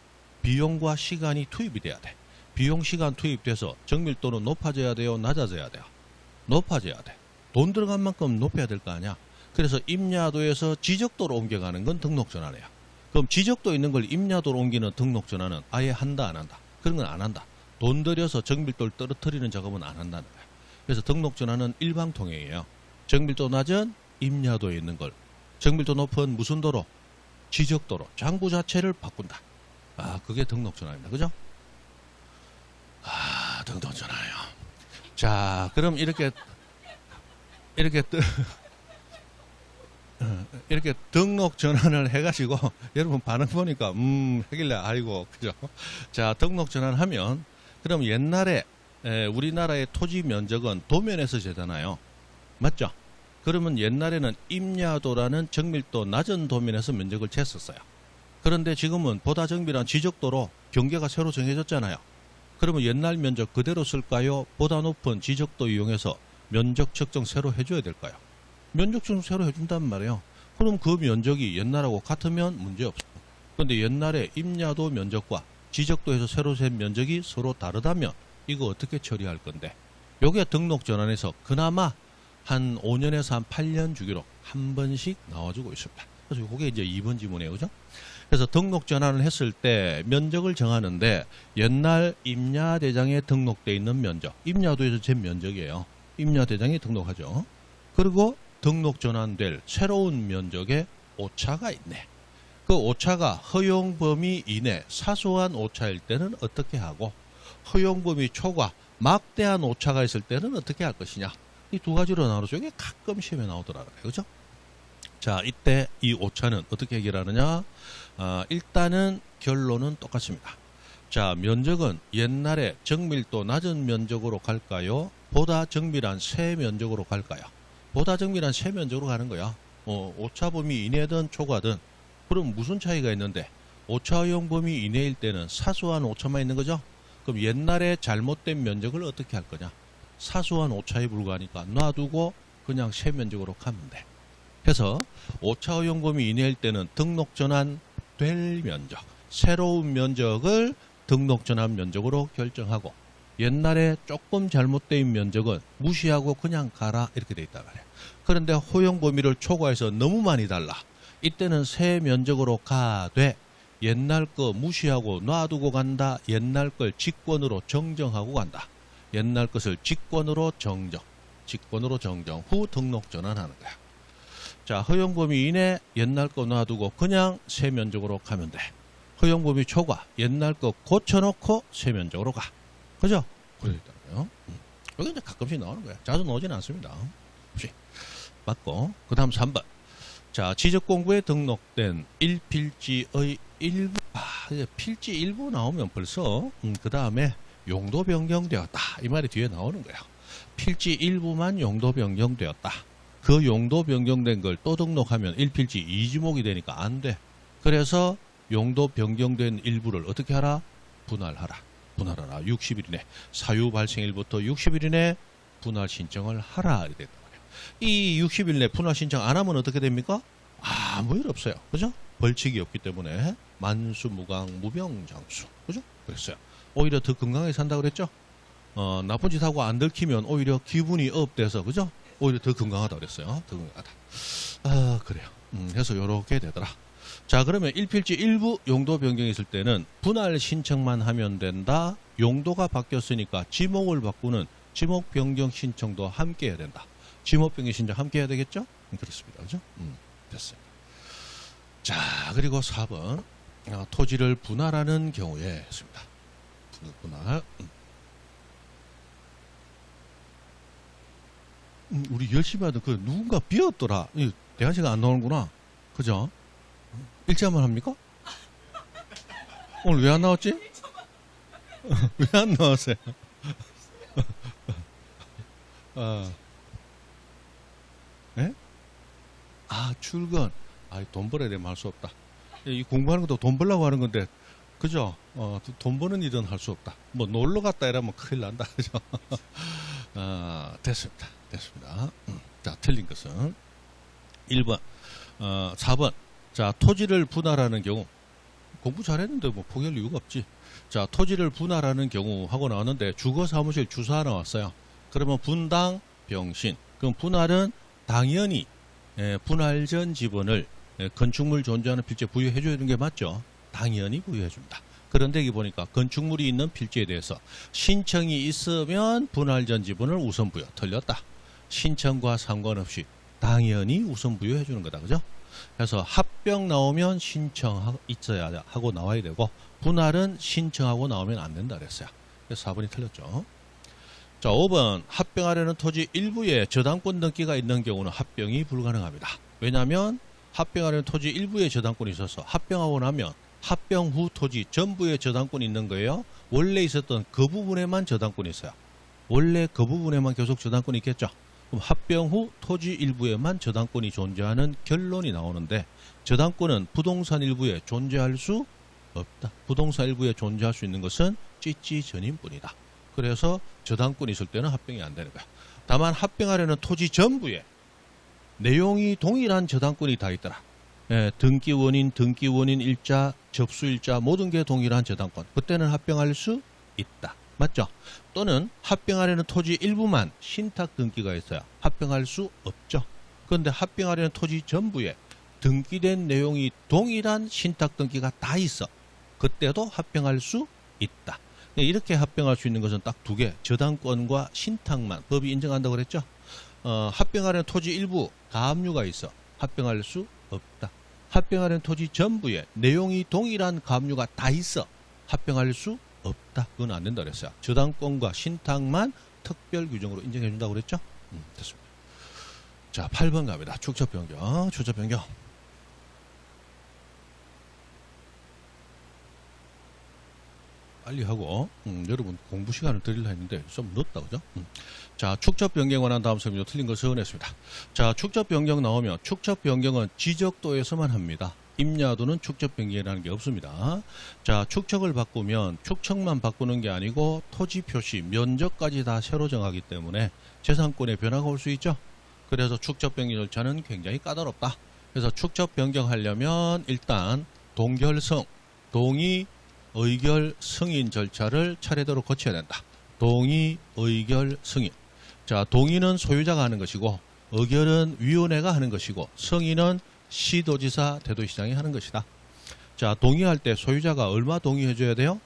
비용과 시간이 투입이 돼야 돼. 비용 시간 투입돼서 정밀도는 높아져야 돼요? 낮아져야 돼요? 높아져야 돼. 돈 들어간 만큼 높여야 될 거 아니야. 그래서 임야도에서 지적도로 옮겨가는 건 등록 전환이에요. 그럼 지적도 있는 걸 임야도로 옮기는 등록 전환은 아예 한다 안 한다? 그런 건 안 한다. 돈 들여서 정밀도를 떨어뜨리는 작업은 안 한다는 거야. 그래서 등록 전환은 일방통행이에요. 정밀도 낮은 임야도에 있는 걸 정밀도 높은 무슨 도로? 지적도로 장부 자체를 바꾼다. 그게 등록 전환입니다. 그죠? 등록 전환이요. 자, 그럼 이렇게 등록 전환을 해가지고 여러분 반응 보니까 하길래 아이고 그죠? 자, 등록 전환하면 그럼 옛날에 우리나라의 토지 면적은 도면에서 재잖아요. 맞죠? 그러면 옛날에는 임야도라는 정밀도 낮은 도면에서 면적을 쟀었어요. 그런데 지금은 보다 정밀한 지적도로 경계가 새로 정해졌잖아요. 그러면 옛날 면적 그대로 쓸까요? 보다 높은 지적도 이용해서 면적 측정 새로 해줘야 될까요? 면적 측정 새로 해준단 말이에요. 그럼 그 면적이 옛날하고 같으면 문제없어. 그런데 옛날에 임야도 면적과 지적도에서 새로 잰 면적이 서로 다르다면 이거 어떻게 처리할 건데? 요게 등록 전환에서 그나마 한 5년에서 한 8년 주기로 한 번씩 나와주고 있습니다. 그래서 그게 이제 2번 지문이에요. 그죠? 그래서 등록 전환을 했을 때 면적을 정하는데 옛날 임야대장에 등록되어 있는 면적, 임야도에서 잰 면적이에요. 임야대장에 등록하죠. 그리고 등록 전환될 새로운 면적에 오차가 있네. 그 오차가 허용 범위 이내 사소한 오차일 때는 어떻게 하고 허용 범위 초과 막대한 오차가 있을 때는 어떻게 할 것이냐. 이 두 가지로 나눠서 이게 가끔 시험에 나오더라고요. 그죠? 자, 이때 이 오차는 어떻게 해결하느냐? 일단은 결론은 똑같습니다. 자, 면적은 옛날에 정밀도 낮은 면적으로 갈까요? 보다 정밀한 새 면적으로 갈까요? 보다 정밀한 새 면적으로 가는 거야. 오차 범위 이내든 초과든. 그럼 무슨 차이가 있는데? 오차 허용 범위 이내일 때는 사소한 오차만 있는 거죠? 그럼 옛날에 잘못된 면적을 어떻게 할 거냐? 사소한 오차에 불과하니까 놔두고 그냥 새 면적으로 가면 돼. 그래서 오차 허용 범위 이내일 때는 등록 전환 될 면적, 새로운 면적을 등록 전환 면적으로 결정하고 옛날에 조금 잘못된 면적은 무시하고 그냥 가라 이렇게 돼 있단 말이에요. 그런데 허용 범위를 초과해서 너무 많이 달라. 이때는 새 면적으로 가되 옛날 거 무시하고 놔두고 간다. 옛날 걸 직권으로 정정하고 간다. 옛날 것을 직권으로 정정 후 등록 전환하는 거야. 자, 허용 범위 이내 옛날 거 놔두고 그냥 새 면적으로 가면 돼. 허용 범위 초과 옛날 거 고쳐놓고 새 면적으로 가. 그죠? 그래 있다고요. 여기 이제 가끔씩 나오는 거야. 자주 나오지는 않습니다. 혹시 맞고 그 다음 3번. 자, 지적공부에 등록된 1필지의 일부. 이제 필지 일부 나오면 벌써 그 다음에 용도 변경되었다. 이 말이 뒤에 나오는 거야. 필지 일부만 용도 변경되었다. 그 용도 변경된 걸 또 등록하면 1필지 2지목이 되니까 안 돼. 그래서 용도 변경된 일부를 어떻게 하라? 분할하라. 60일 이내 사유 발생일부터 60일 이내 분할 신청을 하라. 이랬단 말이야. 이 60일 내 분할 신청 안 하면 어떻게 됩니까? 아무 일 없어요. 그죠? 벌칙이 없기 때문에 만수무강 무병장수. 그죠? 그랬어요. 오히려 더 건강하게 산다 그랬죠? 나쁜 짓 하고 안 들키면 오히려 기분이 업돼서 그죠? 오히려 더 건강하다 그랬어요. 더 건강하다. 그래요. 그래서 요렇게 되더라. 자, 그러면 1필지 일부 용도 변경이 있을 때는 분할 신청만 하면 된다. 용도가 바뀌었으니까 지목을 바꾸는 지목 변경 신청도 함께 해야 된다. 지목 변경 신청 함께 해야 되겠죠? 그렇습니다. 그죠? 됐습니다. 자, 그리고 4번. 토지를 분할하는 경우에 했습니다. 분할. 우리 열심히 하던 그 누군가 비었더라. 대한시가 안 나오는구나. 그죠? 일자만 합니까? 오늘 왜 안 나왔지? 왜 안 나왔어요? 예? 출근. 돈 벌어야 되면 할 수 없다. 이 공부하는 것도 돈 벌려고 하는 건데, 그죠? 돈 버는 일은 할 수 없다. 뭐 놀러 갔다 이러면 큰일 난다. 그죠? 됐습니다. 됐습니다. 자, 틀린 것은 1번, 4번. 자, 토지를 분할하는 경우. 공부 잘했는데 뭐 포기할 이유가 없지. 자, 토지를 분할하는 경우 하고 나왔는데 주거 사무실 주사 나왔어요. 그러면 분당 병신. 그럼 분할은 당연히 분할 전 지분을 건축물 존재하는 필지에 부여해 줘야 되는 게 맞죠. 당연히 부여해 줍니다. 그런데 여기 보니까 건축물이 있는 필지에 대해서 신청이 있으면 분할 전 지분을 우선 부여. 틀렸다. 신청과 상관없이 당연히 우선 부여해 주는 거다. 그죠? 그래서 합병 나오면 신청 있어야 하고 나와야 되고 분할은 신청하고 나오면 안 된다 그랬어요. 그래서 4번이 틀렸죠. 자, 5번. 합병하려는 토지 일부에 저당권 등기가 있는 경우는 합병이 불가능합니다. 왜냐하면 합병하려는 토지 일부에 저당권이 있어서 합병하고 나면 합병 후 토지 전부에 저당권이 있는 거예요. 원래 있었던 그 부분에만 저당권이 있어요. 원래 그 부분에만 계속 저당권이 있겠죠. 그럼 합병 후 토지 일부에만 저당권이 존재하는 결론이 나오는데 저당권은 부동산 일부에 존재할 수 없다. 부동산 일부에 존재할 수 있는 것은 찌찌 전인뿐이다. 그래서 저당권이 있을 때는 합병이 안 되는 거야. 다만 합병하려는 토지 전부에 내용이 동일한 저당권이 다 있더라. 등기원인, 일자, 접수일자 모든 게 동일한 저당권. 그때는 합병할 수 있다. 맞죠? 또는 합병하려는 토지 일부만 신탁 등기가 있어요. 합병할 수 없죠. 그런데 합병하려는 토지 전부에 등기된 내용이 동일한 신탁 등기가 다 있어. 그때도 합병할 수 있다. 이렇게 합병할 수 있는 것은 딱 두 개. 저당권과 신탁만 법이 인정한다고 그랬죠. 합병하려는 토지 일부 가압류가 있어. 합병할 수 없다. 합병하려는 토지 전부에 내용이 동일한 가압류가 다 있어. 합병할 수 없다. 그건 안 된다 그랬어요. 저당권과 신탁만 특별 규정으로 인정해 준다고 그랬죠. 됐습니다. 자, 8번 갑니다. 축적 변경. 축적 변경. 빨리 하고 여러분 공부 시간을 드리려 했는데 좀 늦었다. 그죠? 자, 축적 변경에 관한 다음 설명도 틀린 것을 했습니다. 자, 축적 변경 나오면 축적 변경은 지적도에서만 합니다. 임야도는 축적 변경이라는 게 없습니다. 자, 축척을 바꾸면 축척만 바꾸는 게 아니고 토지 표시, 면적까지 다 새로 정하기 때문에 재산권에 변화가 올 수 있죠. 그래서 축적 변경 절차는 굉장히 까다롭다. 그래서 축적 변경하려면 일단 동결성, 동의, 의결, 승인 절차를 차례대로 거쳐야 된다. 동의, 의결, 승인. 자, 동의는 소유자가 하는 것이고 의결은 위원회가 하는 것이고 승인은 시도지사, 대도시장이 하는 것이다. 자, 동의할 때 소유자가 얼마 동의해 줘야 돼요?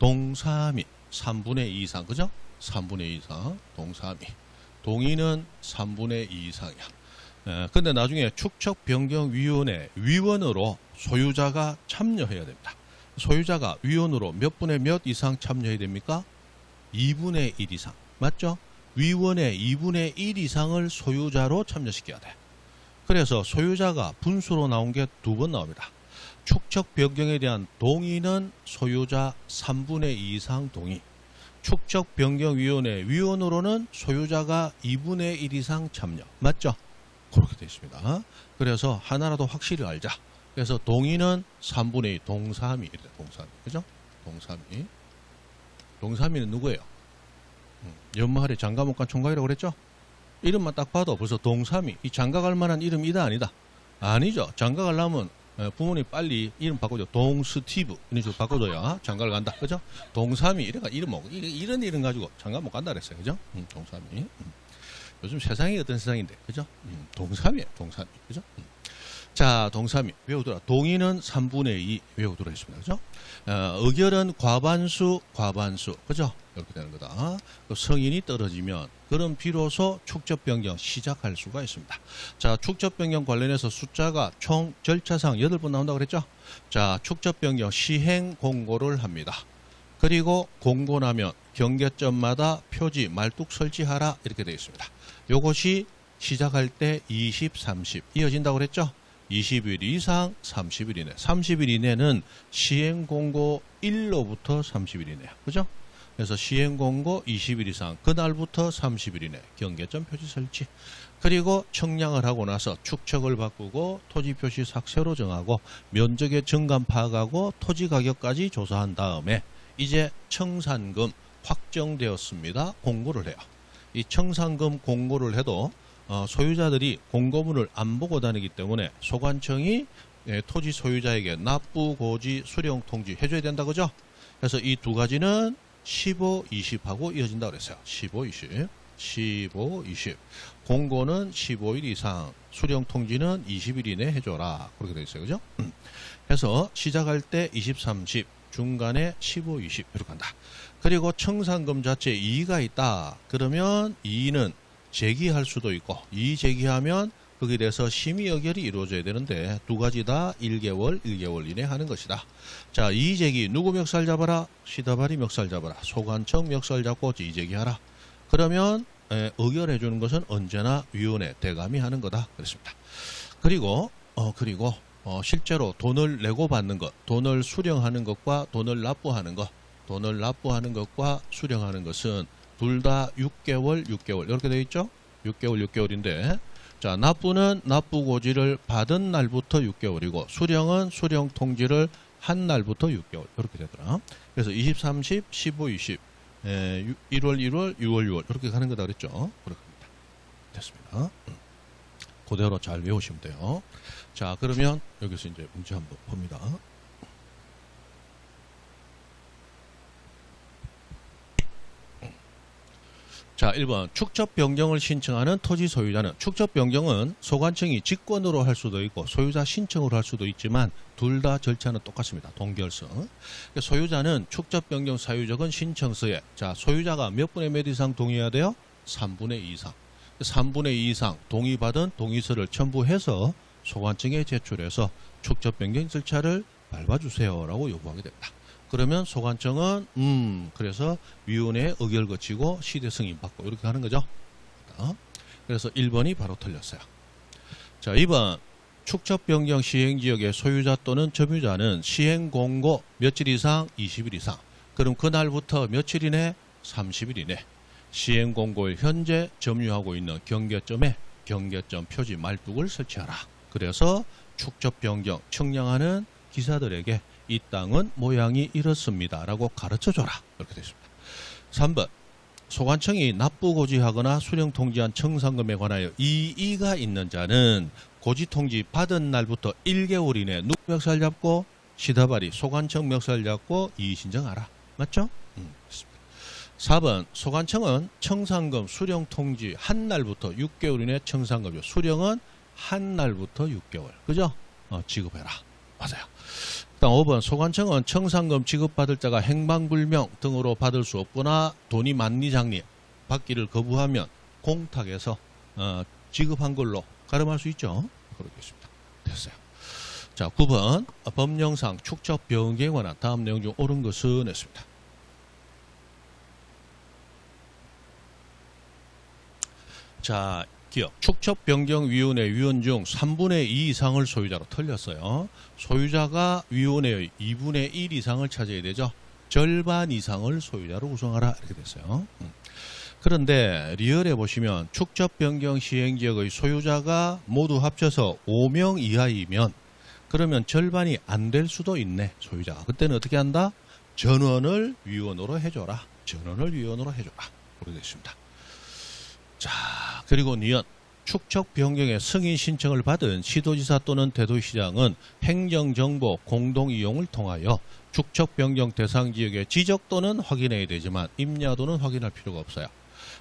동사미 3분의 2 이상. 그죠? 3분의 2 이상 동사미. 동의는 3분의 2 이상이야. 근데 나중에 축척변경위원회 위원으로 소유자가 참여해야 됩니다. 소유자가 위원으로 몇 분의 몇 이상 참여해야 됩니까? 2분의 1 이상. 맞죠? 위원회 2분의 1 이상을 소유자로 참여시켜야 돼. 그래서 소유자가 분수로 나온 게 2번 나옵니다. 축척 변경에 대한 동의는 소유자 3분의 2 이상 동의. 축척 변경위원회 위원으로는 소유자가 2분의 1 이상 참여. 맞죠? 그렇게 되어 있습니다. 그래서 하나라도 확실히 알자. 그래서 동의는 3분의 2 동사미. 동사미. 그죠? 동사미. 동사미는 누구예요? 연마할의 장가목간 총각이라고 그랬죠? 이름만 딱 봐도 벌써 동사미. 이 장가갈 만한 이름이다 아니다? 아니죠. 장가가려면 부모님 빨리 이름 바꿔줘. 동스티브 이런 식으로 바꿔줘야 장가를 간다. 그죠? 동사미. 이래가 이름 뭐 이런 이름 가지고 장가 못 간다 그랬어요. 그죠? 동사미. 요즘 세상이 어떤 세상인데. 그죠? 동사미예요. 동사미. 그죠? 자, 동사미 외우더라. 동의는 3분의 2 외우도록 했습니다. 그죠? 의결은 과반수, 그죠? 이렇게 되는 거다. 성인이 떨어지면 그럼 비로소 축적 변경 시작할 수가 있습니다. 자, 축적 변경 관련해서 숫자가 총 절차상 8번 나온다고 그랬죠? 자, 축적 변경 시행 공고를 합니다. 그리고 공고 나면 경계점마다 표지 말뚝 설치하라 이렇게 되어 있습니다. 요것이 시작할 때 20, 30 이어진다고 그랬죠? 20일 이상 30일 이내. 30일 이내는 시행공고 1로부터 30일 이내. 그죠? 그래서 시행공고 20일 이상 그날부터 30일 이내 경계점 표시 설치. 그리고 청량을 하고 나서 축척을 바꾸고 토지 표시 삭새로 정하고 면적의 증감 파악하고 토지 가격까지 조사한 다음에 이제 청산금 확정되었습니다. 공고를 해요. 이 청산금 공고를 해도 소유자들이 공고문을 안 보고 다니기 때문에 소관청이 토지 소유자에게 납부, 고지, 수령 통지 해줘야 된다 그죠? 그래서 이 두 가지는 15, 20하고 이어진다 그랬어요. 15, 20. 15, 20. 공고는 15일 이상, 수령 통지는 20일 이내 해줘라. 그렇게 되어 있어요. 그죠? 해서 시작할 때 20, 30, 중간에 15, 20 이렇게 한다. 그리고 청산금 자체에 이의가 있다. 그러면 이의는 제기할 수도 있고 이의 제기하면 거기에 대해서 심의 의결이 이루어져야 되는데 두 가지 다 1개월, 1개월 이내 하는 것이다. 자, 이의 제기 누구 멱살 잡아라? 시다발이 멱살 잡아라. 소관청 멱살 잡고 이의 제기하라. 그러면 의결해 주는 것은 언제나 위원회 대감이 하는 거다. 그렇습니다. 그리고 실제로 돈을 내고 받는 것, 돈을 수령하는 것과 돈을 납부하는 것과 수령하는 것은 둘 다 6개월 이렇게 되어 있죠? 6개월인데 자, 납부는 납부 고지를 받은 날부터 6개월이고 수령은 수령 통지를 한 날부터 6개월 이렇게 되더라. 그래서 20, 30, 15, 20 1월 6월 이렇게 가는 거다 그랬죠? 그렇습니다. 됐습니다. 그대로 잘 외우시면 돼요. 자, 그러면 여기서 이제 문제 한번 봅니다. 자, 1번 축적 변경을 신청하는 토지 소유자는 축적 변경은 소관청이 직권으로 할 수도 있고 소유자 신청으로 할 수도 있지만 둘 다 절차는 똑같습니다. 동결성. 소유자는 축적 변경 사유적은 신청서에 자, 소유자가 몇 분의 몇 이상 동의해야 돼요? 3분의 2 이상. 3분의 2 이상 동의받은 동의서를 첨부해서 소관청에 제출해서 축적 변경 절차를 밟아주세요라고 요구하게 됩니다. 그러면 소관청은 그래서 위원회에 의결 거치고 시대 승인 받고 이렇게 하는 거죠. 그래서 1번이 바로 틀렸어요. 자, 2번 축적 변경 시행 지역의 소유자 또는 점유자는 시행 공고 며칠 이상 20일 이상. 그럼 그날부터 며칠 이내 30일 이내 시행 공고일 현재 점유하고 있는 경계점에 경계점 표지 말뚝을 설치하라. 그래서 축적 변경 청량하는 기사들에게 이 땅은 모양이 이렇습니다 라고 가르쳐줘라 이렇게 되어 있습니다. 3번 소관청이 납부 고지하거나 수령 통지한 청산금에 관하여 이의가 있는 자는 고지 통지 받은 날부터 1개월 이내 누구 멱살 잡고 시다발이 소관청 멱살 잡고 이의 신청하라. 맞죠? 그렇습니다. 4번 소관청은 청산금 수령 통지 한 날부터 6개월 이내 청산금이요. 수령은 한 날부터 6개월. 그죠? 지급해라. 맞아요. 그다음 5번 소관청은 청산금 지급받을 자가 행방불명 등으로 받을 수 없거나 돈이 만리장리 받기를 거부하면 공탁에서 지급한 걸로 가름할 수 있죠. 그렇겠습니다. 됐어요. 자, 9번 법령상 축적 변경에 관한 다음 내용 중 옳은 것은 했습니다. 자, 기억 축적변경위원회 위원 중 3분의 2 이상을 소유자로 틀렸어요. 소유자가 위원회의 2분의 1 이상을 차지해야 되죠. 절반 이상을 소유자로 구성하라 이렇게 됐어요. 그런데 리얼에 보시면 축적변경 시행지역의 소유자가 모두 합쳐서 5명 이하이면 그러면 절반이 안 될 수도 있네. 소유자가. 그때는 어떻게 한다? 전원을 위원으로 해줘라. 그렇게 됐습니다. 자, 그리고 니은 축적 변경의 승인 신청을 받은 시도지사 또는 대도시장은 행정정보 공동이용을 통하여 축적 변경 대상 지역의 지적 또는 확인해야 되지만 임야도는 확인할 필요가 없어요.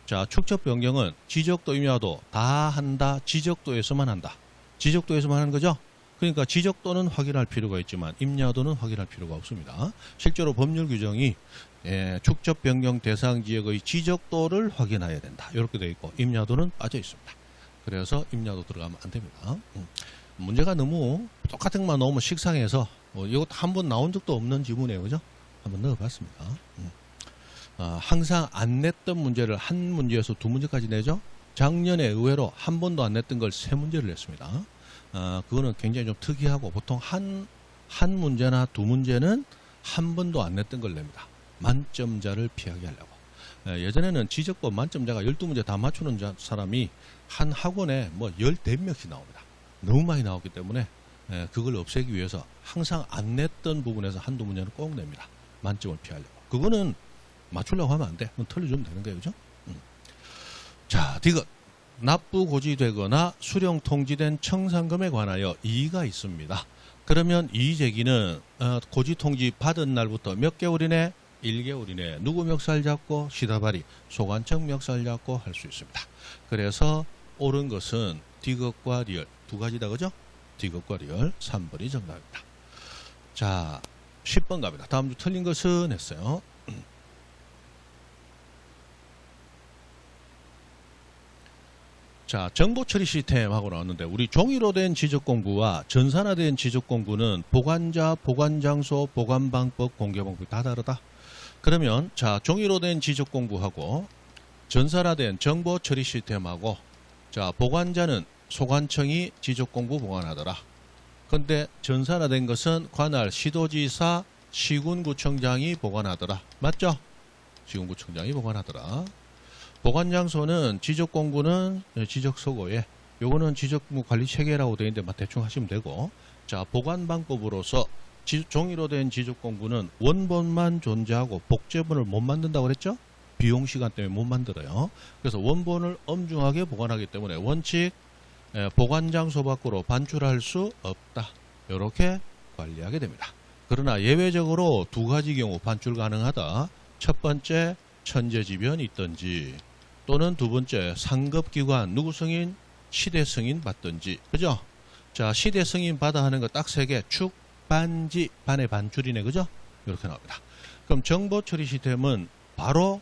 자, 축적 변경은 지적도 임야도 다 한다. 지적도에서만 한다. 지적도에서만 하는 거죠. 그러니까 지적도는 확인할 필요가 있지만 임야도는 확인할 필요가 없습니다. 실제로 법률 규정이 축적 변경 대상 지역의 지적도를 확인해야 된다. 이렇게 되어 있고 임야도는 빠져 있습니다. 그래서 임야도 들어가면 안 됩니다. 문제가 너무 똑같은 것만 넣으면 식상해서 이것도 한 번 나온 적도 없는 지문이에요. 그죠? 한번 넣어봤습니다. 항상 안 냈던 문제를 한 문제에서 두 문제까지 내죠. 작년에 의외로 한 번도 안 냈던 걸 세 문제를 냈습니다. 그거는 굉장히 좀 특이하고 보통 한 문제나 두 문제는 한 번도 안 냈던 걸 냅니다. 만점자를 피하게 하려고. 예전에는 지적법 만점자가 12문제 다 맞추는 사람이 한 학원에 뭐 14명씩 나옵니다. 너무 많이 나왔기 때문에 그걸 없애기 위해서 항상 안 냈던 부분에서 한두 문제는 꼭 냅니다. 만점을 피하려고. 그거는 맞추려고 하면 안 돼. 그건 틀려주면 되는 거예요. 그죠? 자, 디귿. 납부 고지되거나 수령 통지된 청산금에 관하여 이의가 있습니다. 그러면 이의 제기는 고지 통지 받은 날부터 몇 개월이내? 1개월 이내 누구 멱살 잡고 시다발이 소관청 멱살 잡고 할 수 있습니다. 그래서 옳은 것은 디귿과 리얼 두 가지다. 그죠? 디귿과 리얼 3번이 정답입니다. 자, 10번 갑니다. 다음 주 틀린 것은 했어요. 자, 정보 처리 시스템하고 나왔는데 우리 종이로 된 지적 공부와 전산화된 지적 공부는 보관자, 보관 장소, 보관 방법, 공개 방법이 다 다르다. 그러면 자, 종이로 된 지적 공부하고 전산화된 정보 처리 시스템하고 자, 보관자는 소관청이 지적 공부 보관하더라. 근데 전산화된 것은 관할 시도지사, 시군구청장이 보관하더라. 맞죠? 시군구청장이 보관하더라. 보관장소는 지적공구는 지적서고에 요거는 지적공구 관리체계라고 되어 있는데 대충 하시면 되고 자 보관방법으로서 종이로 된 지적공구는 원본만 존재하고 복제본을 못 만든다고 그랬죠? 비용시간 때문에 못 만들어요. 그래서 원본을 엄중하게 보관하기 때문에 원칙 보관장소 밖으로 반출할 수 없다. 이렇게 관리하게 됩니다. 그러나 예외적으로 두 가지 경우 반출 가능하다. 첫 번째 천재지변이 있든지 또는 두 번째 상급기관 누구 승인? 시대 승인 받든지. 그죠? 자, 시대 승인 받아 하는 거 딱 세 개. 축, 반지, 반의 반줄이네. 그죠? 이렇게 나옵니다. 그럼 정보 처리 시스템은 바로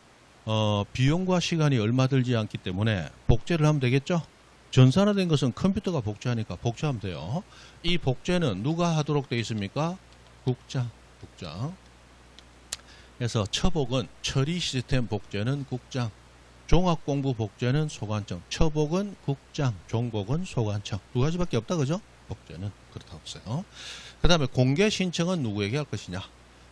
비용과 시간이 얼마 들지 않기 때문에 복제를 하면 되겠죠? 전산화된 것은 컴퓨터가 복제하니까 복제하면 돼요. 이 복제는 누가 하도록 되어 있습니까? 국장. 그래서 처복은 처리 시스템 복제는 국장, 종합공부 복제는 소관청, 처복은 국장, 종복은 소관청. 두 가지밖에 없다. 그죠? 복제는 그렇다고 했어요. 그 다음에 공개 신청은 누구에게 할 것이냐.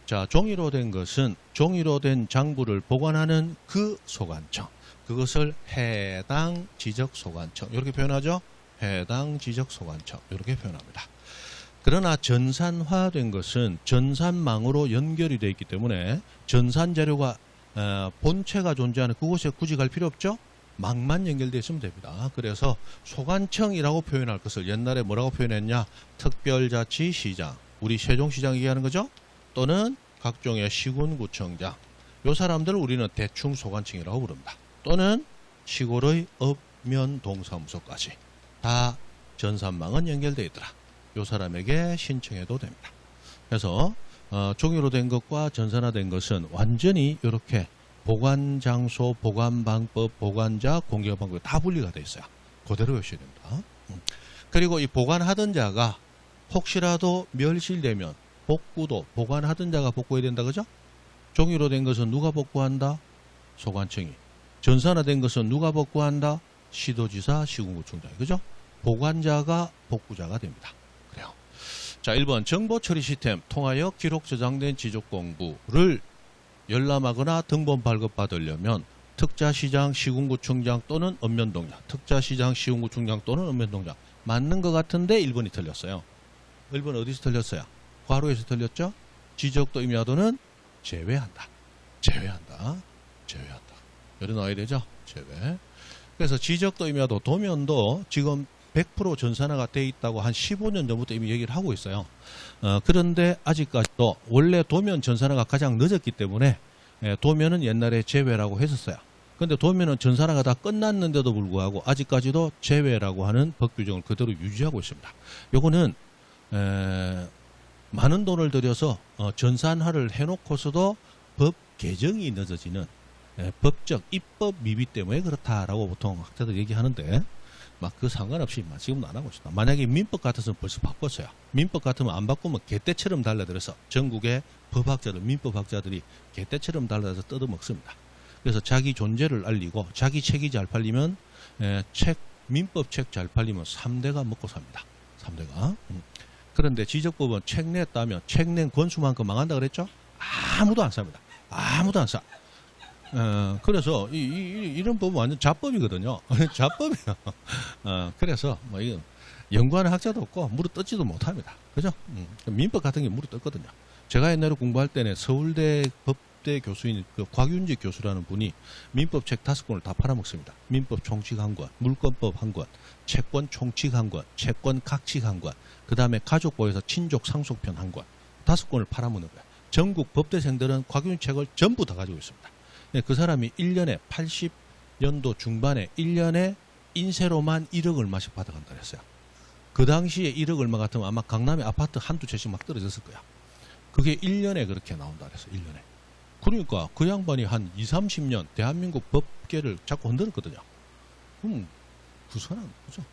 자, 종이로 된 것은 종이로 된 장부를 보관하는 그 소관청. 그것을 해당 지적 소관청. 이렇게 표현하죠? 해당 지적 소관청. 이렇게 표현합니다. 그러나 전산화된 것은 전산망으로 연결이 되어 있기 때문에 전산 자료가 본체가 존재하는 그곳에 굳이 갈 필요 없죠? 망만 연결되어 있으면 됩니다. 그래서 소관청이라고 표현할 것을 옛날에 뭐라고 표현했냐? 특별자치시장, 우리 세종시장 얘기하는 거죠? 또는 각종의 시군구청장, 요 사람들을 우리는 대충 소관청이라고 부릅니다. 또는 시골의 읍면동사무소까지 다 전산망은 연결되어 있더라. 요 사람에게 신청해도 됩니다. 그래서 종이로 된 것과 전산화된 것은 완전히 이렇게 보관장소, 보관방법, 보관자, 공개방법 다 분리가 되어 있어요. 그대로 외우셔야 됩니다. 그리고 이 보관하던 자가 혹시라도 멸실되면 복구도 보관하던 자가 복구해야 된다. 그죠? 종이로 된 것은 누가 복구한다? 소관청이. 전산화된 것은 누가 복구한다? 시도지사, 시군구청장이. 그죠? 보관자가 복구자가 됩니다. 그래요. 자, 1번 정보 처리 시스템 통하여 기록 저장된 지적 공부를 열람하거나 등본 발급받으려면 특자시장, 시군구청장 또는 읍면동장, 특자시장, 시군구청장 또는 읍면동장. 맞는 것 같은데 1번이 틀렸어요. 1번 어디서 틀렸어요? 괄호에서 틀렸죠? 지적도 임야도는 제외한다. 여기 나와야 되죠? 제외. 그래서 지적도 임야도 도면도 지금 100% 전산화가 돼 있다고 한 15년 전부터 이미 얘기를 하고 있어요. 그런데 아직까지도 원래 도면 전산화가 가장 늦었기 때문에 도면은 옛날에 제외라고 했었어요. 그런데 도면은 전산화가 다 끝났는데도 불구하고 아직까지도 제외라고 하는 법 규정을 그대로 유지하고 있습니다. 요거는 많은 돈을 들여서 전산화를 해놓고서도 법 개정이 늦어지는 법적 입법 미비 때문에 그렇다라고 보통 학자들 얘기하는데 막 그 상관없이 지금도 안 하고 있습니다. 만약에 민법 같았으면 벌써 바꿨어요. 민법 같으면 안 바꾸면 개떼처럼 달라들어서 전국의 법학자들, 민법학자들이 개떼처럼 달라들어서 뜯어먹습니다. 그래서 자기 존재를 알리고 자기 책이 잘 팔리면 민법 책 잘 팔리면 3대가 먹고 삽니다. 3대가. 그런데 지적법은 책 냈다면 책 낸 권수만큼 망한다 그랬죠? 아무도 안 삽니다. 아무도 안 사. 그래서 이런 법은 완전 자법이거든요. 자법이요. 그래서 뭐 이거 연구하는 학자도 없고 무릎 뜯지도 못합니다. 그죠? 민법 같은 게 무릎 뜯거든요. 제가 옛날에 공부할 때는 서울대 법대 교수인 그 곽윤지 교수라는 분이 민법 책 5권을 다 팔아먹습니다. 민법 총칙 한 권, 물권법 한 권, 채권 총칙 한 권, 채권 각칙 한 권, 그 다음에 가족법에서 친족 상속편 한 권, 5권을 팔아먹는 거예요. 전국 법대생들은 곽윤지 책을 전부 다 가지고 있습니다. 그 사람이 1년에 80년도 중반에 1년에 인세로만 1억 얼마씩 받아간다 그랬어요. 그 당시에 1억 얼마 같으면 아마 강남에 아파트 한두 채씩 막 떨어졌을 거야. 그게 1년에 그렇게 나온다 그랬어요. 1년에. 그러니까 그 양반이 한 20, 30년 대한민국 법계를 자꾸 흔들었거든요. 그 사람, 그죠?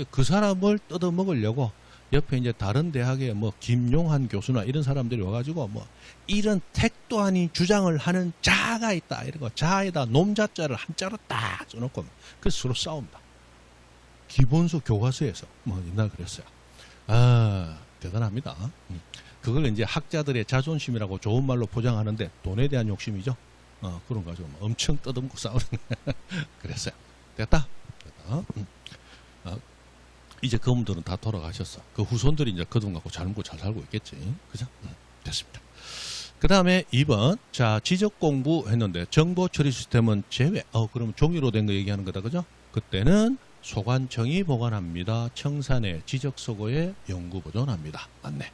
그 사람을 뜯어먹으려고 옆에 이제 다른 대학의 뭐 김용한 교수나 이런 사람들이 와가지고 뭐 이런 택도 아닌 주장을 하는 자가 있다 이러고 자에다 놈자자를 한자로 딱 써놓고 그래서 서로 싸웁니다. 기본서 교과서에서 뭐 옛날 그랬어요. 아 대단합니다. 그걸 이제 학자들의 자존심이라고 좋은 말로 포장하는데 돈에 대한 욕심이죠. 그런 거 가지고 엄청 뜯어먹고 싸우는 그랬어요. 됐다. 이제 그분들은 다 돌아가셨어. 그 후손들이 이제 그 돈 갖고 잘 먹고 잘 살고 있겠지. 그죠? 됐습니다. 그 다음에 2번. 자, 지적 공부 했는데 정보 처리 시스템은 제외. 그러면 종이로 된 거 얘기하는 거다. 그죠? 그때는 소관청이 보관합니다. 청산회 지적서고에 연구 보존합니다. 맞네.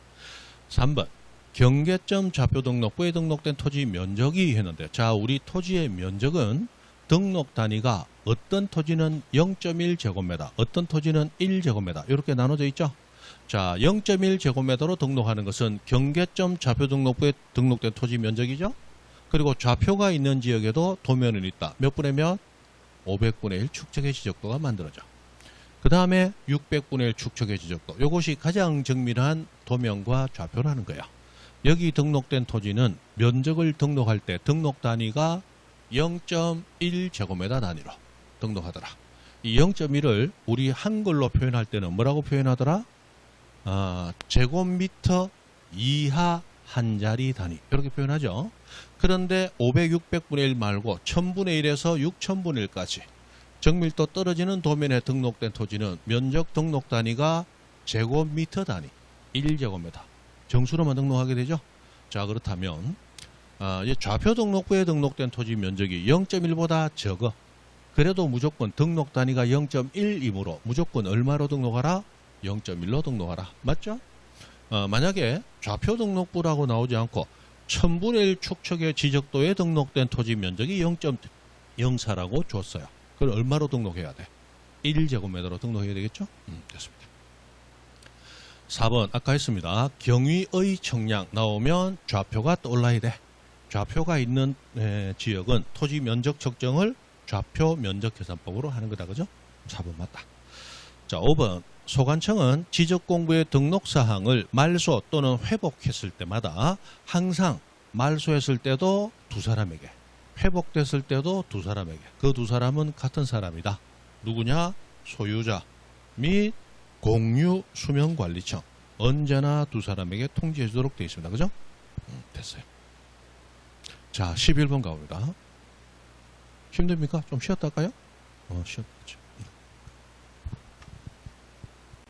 3번. 경계점 좌표 등록부에 등록된 토지 면적이 했는데 자, 우리 토지의 면적은 등록 단위가 어떤 토지는 0.1제곱미터, 어떤 토지는 1제곱미터 이렇게 나눠져 있죠. 자, 0.1제곱미터로 등록하는 것은 경계점 좌표 등록부에 등록된 토지 면적이죠. 그리고 좌표가 있는 지역에도 도면은 있다. 몇 분의 몇? 500분의 1 축척의 지적도가 만들어져. 그 다음에 600분의 1 축척의 지적도. 이것이 가장 정밀한 도면과 좌표라는 거야. 여기 등록된 토지는 면적을 등록할 때 등록 단위가 0.1제곱미터 단위로 등록하더라. 이 0.1을 우리 한글로 표현할 때는 뭐라고 표현하더라? 제곱미터 이하 한 자리 단위 이렇게 표현하죠. 그런데 500, 600분의 1 말고 1000분의 1에서 6000분의 1까지 정밀도 떨어지는 도면에 등록된 토지는 면적 등록 단위가 제곱미터 단위 1제곱미터 정수로만 등록하게 되죠. 자, 그렇다면 좌표 등록부에 등록된 토지 면적이 0.1보다 적어. 그래도 무조건 등록 단위가 0.1이므로 무조건 얼마로 등록하라? 0.1로 등록하라. 맞죠? 만약에 좌표 등록부라고 나오지 않고 1000분의 1 축척의 지적도에 등록된 토지 면적이 0.04라고 줬어요. 그걸 얼마로 등록해야 돼? 1제곱미터로 등록해야 되겠죠? 됐습니다. 4번 아까 했습니다. 경위의 청량 나오면 좌표가 떠올라야 돼. 좌표가 있는 지역은 토지 면적 측정을 좌표 면적 계산법으로 하는 거다. 그죠? 4번 맞다. 자, 5번. 소관청은 지적공부의 등록사항을 말소 또는 회복했을 때마다 항상 말소했을 때도 두 사람에게, 회복됐을 때도 두 사람에게, 그 두 사람은 같은 사람이다. 누구냐? 소유자 및 공유 수명관리청. 언제나 두 사람에게 통지해 주도록 되어 있습니다. 그죠? 됐어요. 자, 11번 가봅니다. 힘듭니까? 좀 쉬었다 할까요? 쉬었죠.